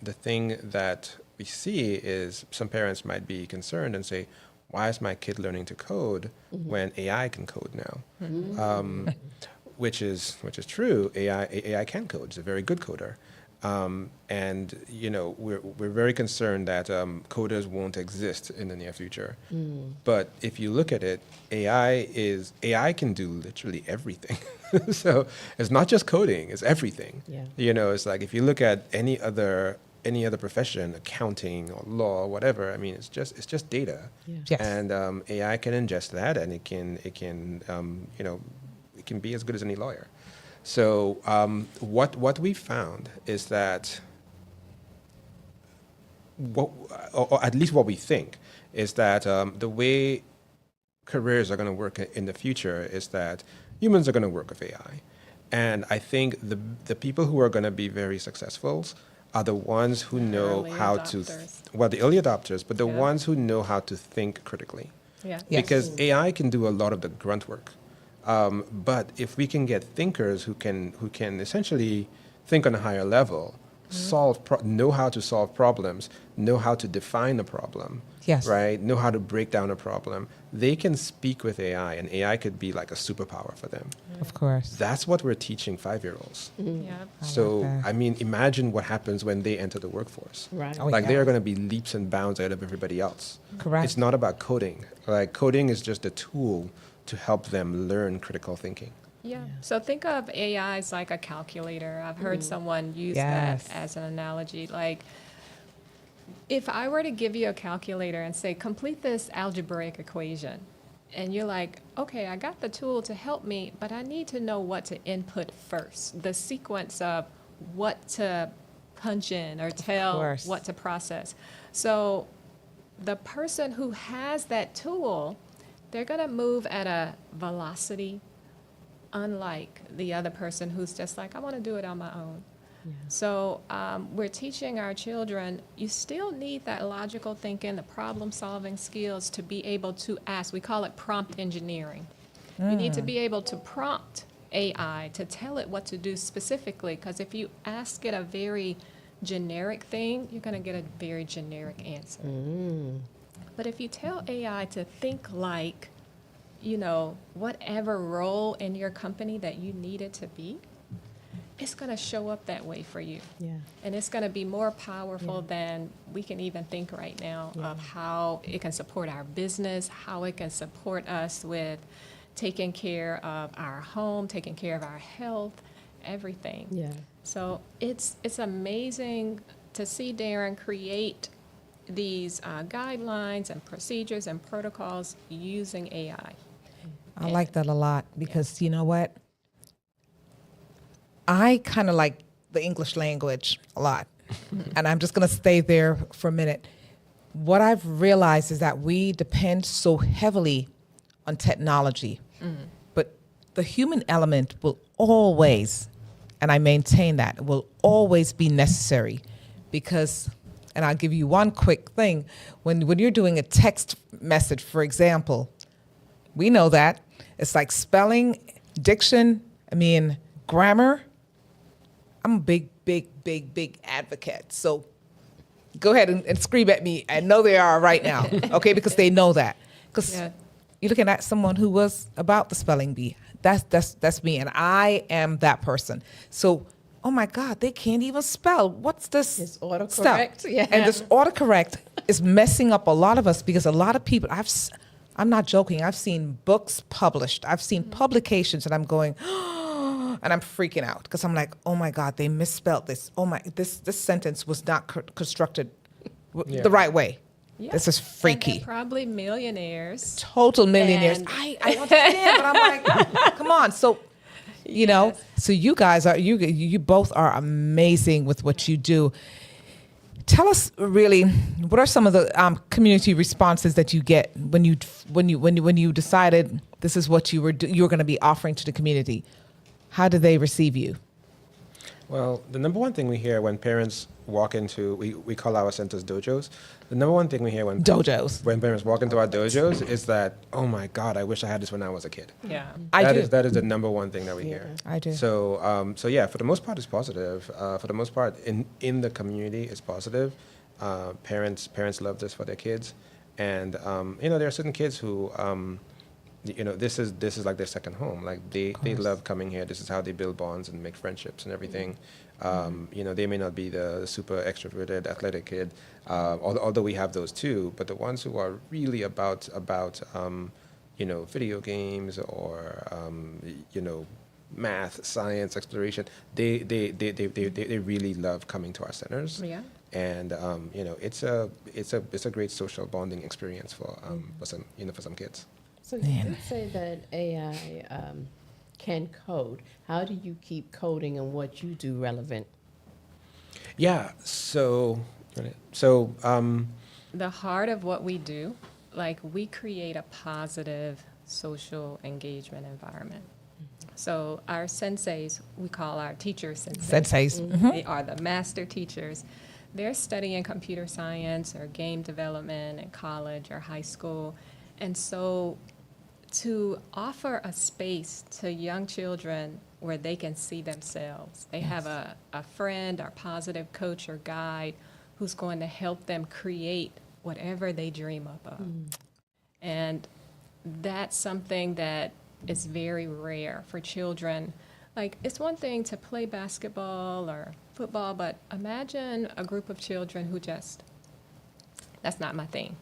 the thing that we see is some parents might be concerned and say, "Why is my kid learning to code when AI can code now?" Which is true. AI can code. It's a very good coder. And we're very concerned that coders won't exist in the near future. But if you look at it, AI can do literally everything. So it's not just coding; it's everything. Yeah. It's like if you look at any other profession, accounting or law, or whatever. I mean, it's just data. Yeah. Yes. And AI can ingest that, and it can be as good as any lawyer. So what we found is that, or at least what we think, is that the way careers are going to work in the future is that humans are going to work with AI. And I think the people who are going to be very successful are the ones who know Early how adopters. the early adopters, but the Yeah. ones who know how to think critically. Yeah. Yes. Because AI can do a lot of the grunt work. But if we can get thinkers who can essentially think on a higher level, know how to solve problems, know how to define a problem, Yes. right? Know how to break down a problem, they can speak with AI, and AI could be like a superpower for them. Of course. That's what we're teaching 5-year-olds. Yeah. So, that. I mean, imagine what happens when they enter the workforce. Right. Oh, Like they yeah. are going to be leaps and bounds ahead of everybody else. Correct. It's not about coding. Like coding is just a tool to help them learn critical thinking. Yeah. So think of AI as like a calculator. I've heard someone use Yes. that as an analogy. Like, if I were to give you a calculator and say, complete this algebraic equation, and you're like, okay, I got the tool to help me, but I need to know what to input first, the sequence of what to punch in or tell course. what to process. So the person who has that tool, they're going to move at a velocity unlike the other person who's just like, I want to do it on my own. So we're teaching our children, you still need that logical thinking, the problem-solving skills to be able to ask. We call it prompt engineering. You need to be able to prompt AI to tell it what to do specifically, because if you ask it a very generic thing, you're going to get a very generic answer. But if you tell AI to think like, whatever role in your company that you need it to be, it's going to show up that way for you. Yeah. And it's going to be more powerful than we can even think right now of how it can support our business, how it can support us with taking care of our home, taking care of our health, everything. Yeah. So it's amazing to see Darren create these guidelines and procedures and protocols using AI. I like that a lot because you know what? I kind of like the English language a lot. And I'm just going to stay there for a minute. What I've realized is that we depend so heavily on technology, but the human element will always, and I maintain that, will always be necessary because, and I'll give you one quick thing. When you're doing a text message, for example, we know that. It's like spelling, diction, grammar. I'm a big advocate. So go ahead and scream at me. I know they are right now, okay? Because they know that. Because you're looking at someone who was about the spelling bee. That's me, and I am that person. So, oh my God, they can't even spell. What's this? It's autocorrect. Stuff? Yeah. And this autocorrect is messing up a lot of us because a lot of people, I'm not joking. I've seen books published. I've seen publications, and I'm going, and I'm freaking out because I'm like, oh my God, they misspelled this. Oh my, this sentence was not constructed the right way. Yeah. This is And freaky. they're probably millionaires. Total millionaires. And- I understand, but I'm like, come on. So, you know, so you guys are, you both are amazing with what you do. Tell us really, what are some of the community responses that you get when you decided this is what you were going to be offering to the community? How do they receive you? Well, the number one thing we hear when parents walk into, we call our centers dojos. The number one thing we hear when parents walk into our dojos is that, oh my God, I wish I had this when I was a kid. Yeah. I do. That is the number one thing that we hear. I do. So, so yeah, for the most part, it's positive. For the most part, in the community, it's positive. Parents love this for their kids, and there are certain kids who, this is like their second home. Like they love coming here. This is how they build bonds and make friendships and everything. They may not be the super extroverted, athletic kid, although we have those too. But the ones who are really about video games or math, science, exploration, they really love coming to our centers. Yeah. And it's a great social bonding experience for some kids. So you did say that AI can code. How do you keep coding and what you do relevant? Yeah. So the heart of what we do, like we create a positive social engagement environment. So our senseis, we call our teachers senseis. They are the master teachers. They're studying computer science or game development in college or high school. And so to offer a space to young children where they can see themselves, they have a friend or positive coach or guide who's going to help them create whatever they dream up of. And that's something that is very rare for children. Like, it's one thing to play basketball or football, but imagine a group of children who just, that's not my thing.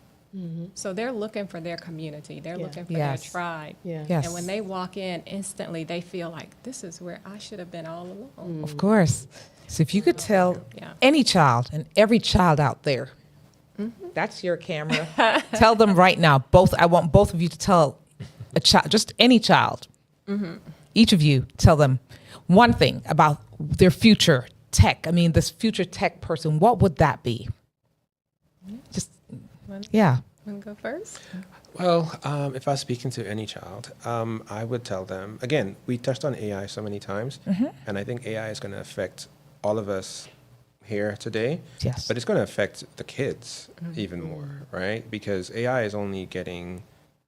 So they're looking for their community. They're looking for their tribe. And when they walk in, instantly they feel like, this is where I should have been all along. Of course. So if you could tell any child and every child out there, that's your camera. Tell them right now, I want both of you to tell a child, just any child, each of you tell them one thing about their future tech. I mean, this future tech person, what would that be? Just, Want to go first? Well, if I was speaking to any child, I would tell them, again, we touched on AI so many times, and I think AI is going to affect all of us here today, but it's going to affect the kids even more, right? Because AI is only getting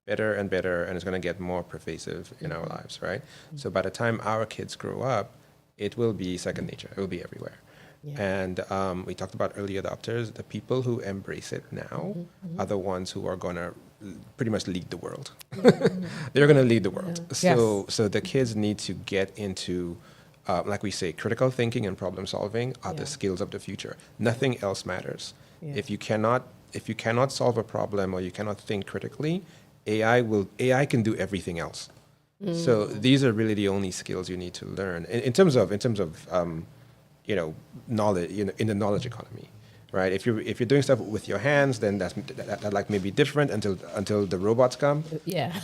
better and better, and it's going to get more pervasive in our lives, right? So by the time our kids grow up, it will be second nature. It will be everywhere. And we talked about early adopters. The people who embrace it now are the ones who are going to pretty much lead the world. They're going to lead the world. So the kids need to get into, like we say, critical thinking and problem solving are the skills of the future. Nothing else matters. If you cannot solve a problem or you cannot think critically, AI can do everything else. So these are really the only skills you need to learn in terms of knowledge, in the knowledge economy, right? If you're doing stuff with your hands, then that like maybe different until the robots come.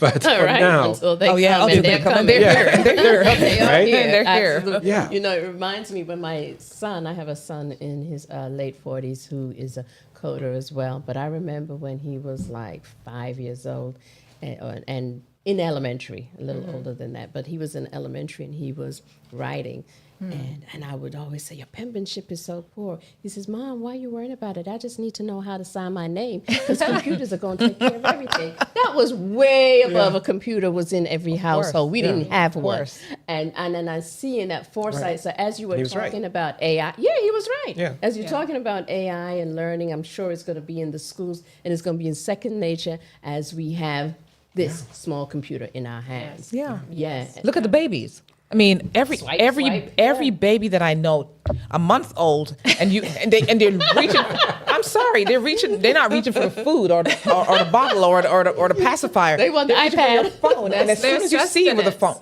But for now, they're coming. They're right? They're here. Yeah. You know, it reminds me when my son, I have a son in his late 40s who is a coder as well. But I remember when he was like 5 years old, and in elementary, a little older than that, but he was in elementary and he was writing. And I would always say, your penmanship is so poor. He says, Mom, why are you worrying about it? I just need to know how to sign my name because computers are going to take care of everything. That was way above a computer was in every household. We didn't have one. And then I see in that foresight. So as you were talking about AI, he was right. As you're talking about AI and learning, I'm sure it's going to be in the schools and it's going to be in second nature as we have this small computer in our hands. Look at the babies. I mean, every baby that I know, a month old, and they're reaching. I'm sorry, they're not reaching for the food or the bottle or the pacifier. They want the iPad, phone, and as soon as you see it with a phone,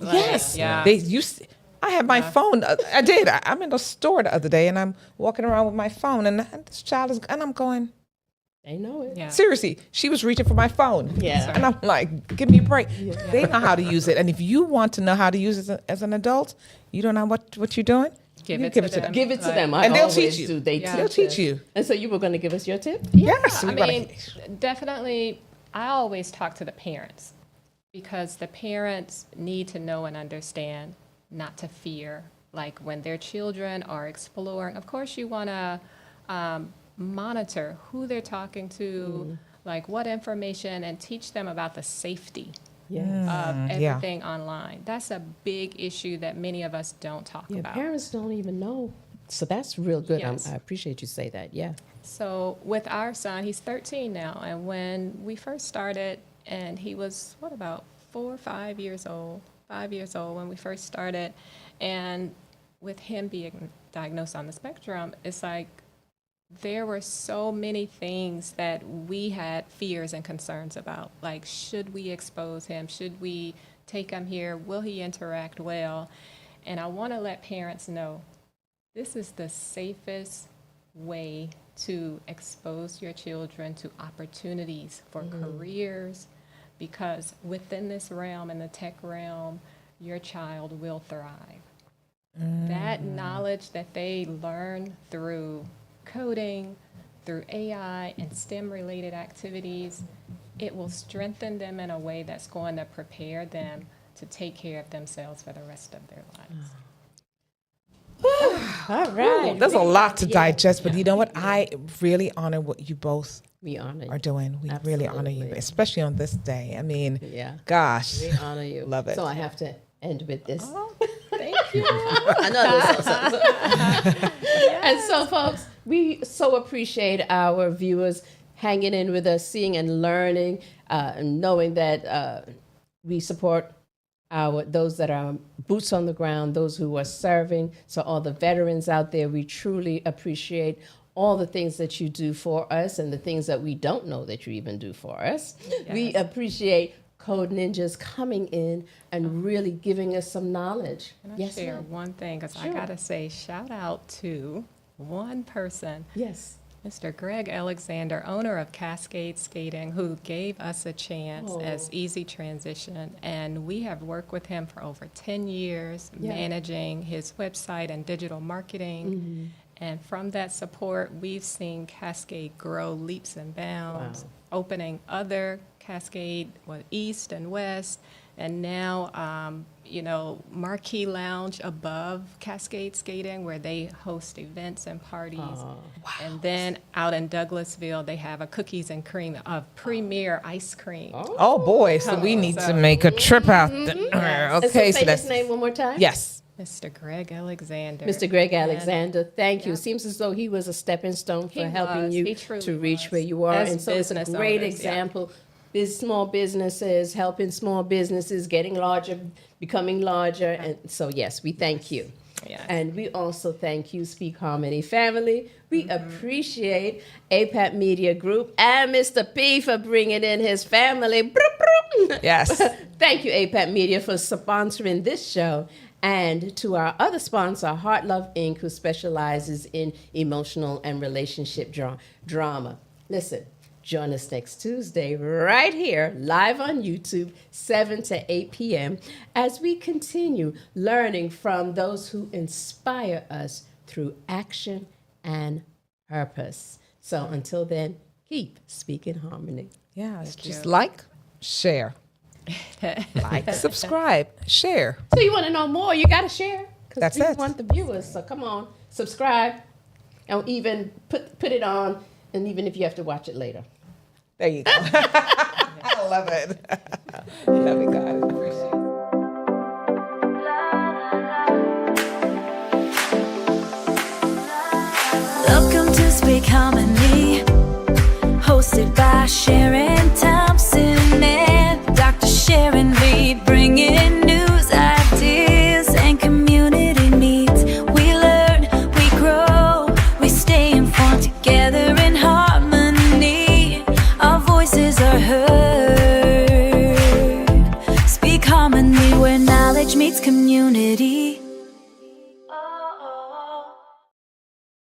I had my phone. I did. I'm in the store the other day, and I'm walking around with my phone, and this child is, and I'm going. They know it. Seriously, she was reaching for my phone. And I'm like, give me a break. They know how to use it. And if you want to know how to use it as an adult, you don't know what you're doing, give it to them. Give it to them. And they'll teach you. They'll teach you. And so you were going to give us your tip? Yes. I mean, definitely, I always talk to the parents because the parents need to know and understand, not to fear. Like when their children are exploring, of course you want to monitor who they're talking to, like what information, and teach them about the safety of everything online. That's a big issue that many of us don't talk about. Parents don't even know. So that's real good. I appreciate you say that. So with our son, he's 13 now, and when we first started, and he was, about 4 or 5 years old, 5 years old when we first started, and with him being diagnosed on the spectrum, it's like, there were so many things that we had fears and concerns about. Like, should we expose him? Should we take him here? Will he interact well? And I want to let parents know this is the safest way to expose your children to opportunities for careers, because within this realm, in the tech realm, your child will thrive. That knowledge that they learn through coding, through AI and STEM related activities, it will strengthen them in a way that's going to prepare them to take care of themselves for the rest of their lives. All right. There's a lot to digest, but you know what? I really honor what you both We honor are you. doing. We really honor you, Absolutely. especially on this day. I mean, Yeah. gosh. We honor you. Love it. So I have to end with this. Oh, thank you. I know this. And so, folks, we so appreciate our viewers hanging in with us, seeing and learning, and knowing that we support those that are boots on the ground, those who are serving. So all the veterans out there, we truly appreciate all the things that you do for us and the things that we don't know that you even do for us. Yes. We appreciate Code Ninjas coming in and really giving us some knowledge. Can I Yes, share ma'am. one thing? Because I Sure. got to say, shout out to one person, Yes. Mr. Greg Alexander, owner of Cascade Skating, who gave us a chance as Easy Transition. And we have worked with him for over 10 years, Yeah. managing his website and digital marketing. And from that support, we've seen Cascade grow leaps and bounds, opening other Cascade, East and West, and now, Marquee Lounge above Cascade Skating, where they host events and parties. And then out in Douglasville, they have a cookies and cream of premier ice cream. Oh boy, so we need to make a trip out there. And Okay, so so say that's his name one more time. yes. Mr. Greg Alexander. Mr. Greg And- Alexander, thank you. Yeah. Seems as though he was a stepping stone for He helping was. you He truly to reach was. where you are. As And so it's a business great owners, yeah. example. Small businesses, helping small businesses, getting larger, becoming larger. And so, yes, we thank you. Yes. And we also thank you, Speak Harmony family. We appreciate APAP Media Group and Mr. P for bringing in his family. Broop, broop. Yes. Thank you, APAP Media, for sponsoring this show. And to our other sponsor, Heart Love Inc., who specializes in emotional and relationship drama. Listen, join us next Tuesday right here, live on YouTube, 7 to 8 p.m., as we continue learning from those who inspire us through action and purpose. So until then, keep speaking harmony. Yeah, it's just like, share. Like, subscribe, share. So you want to know more, you got to share. That's we it. want the viewers. So come on, subscribe, and even put it on, and even if you have to watch it later. There you go. I love it. Love you guys. Appreciate it. Welcome to Speak Harmony, hosted by Sharon Thompson and Dr. Sharon Lee, bringing news, ideas, and community needs. We learn, we grow, we stay informed together in harmony. Our voices are heard. Speak Harmony, where knowledge meets community.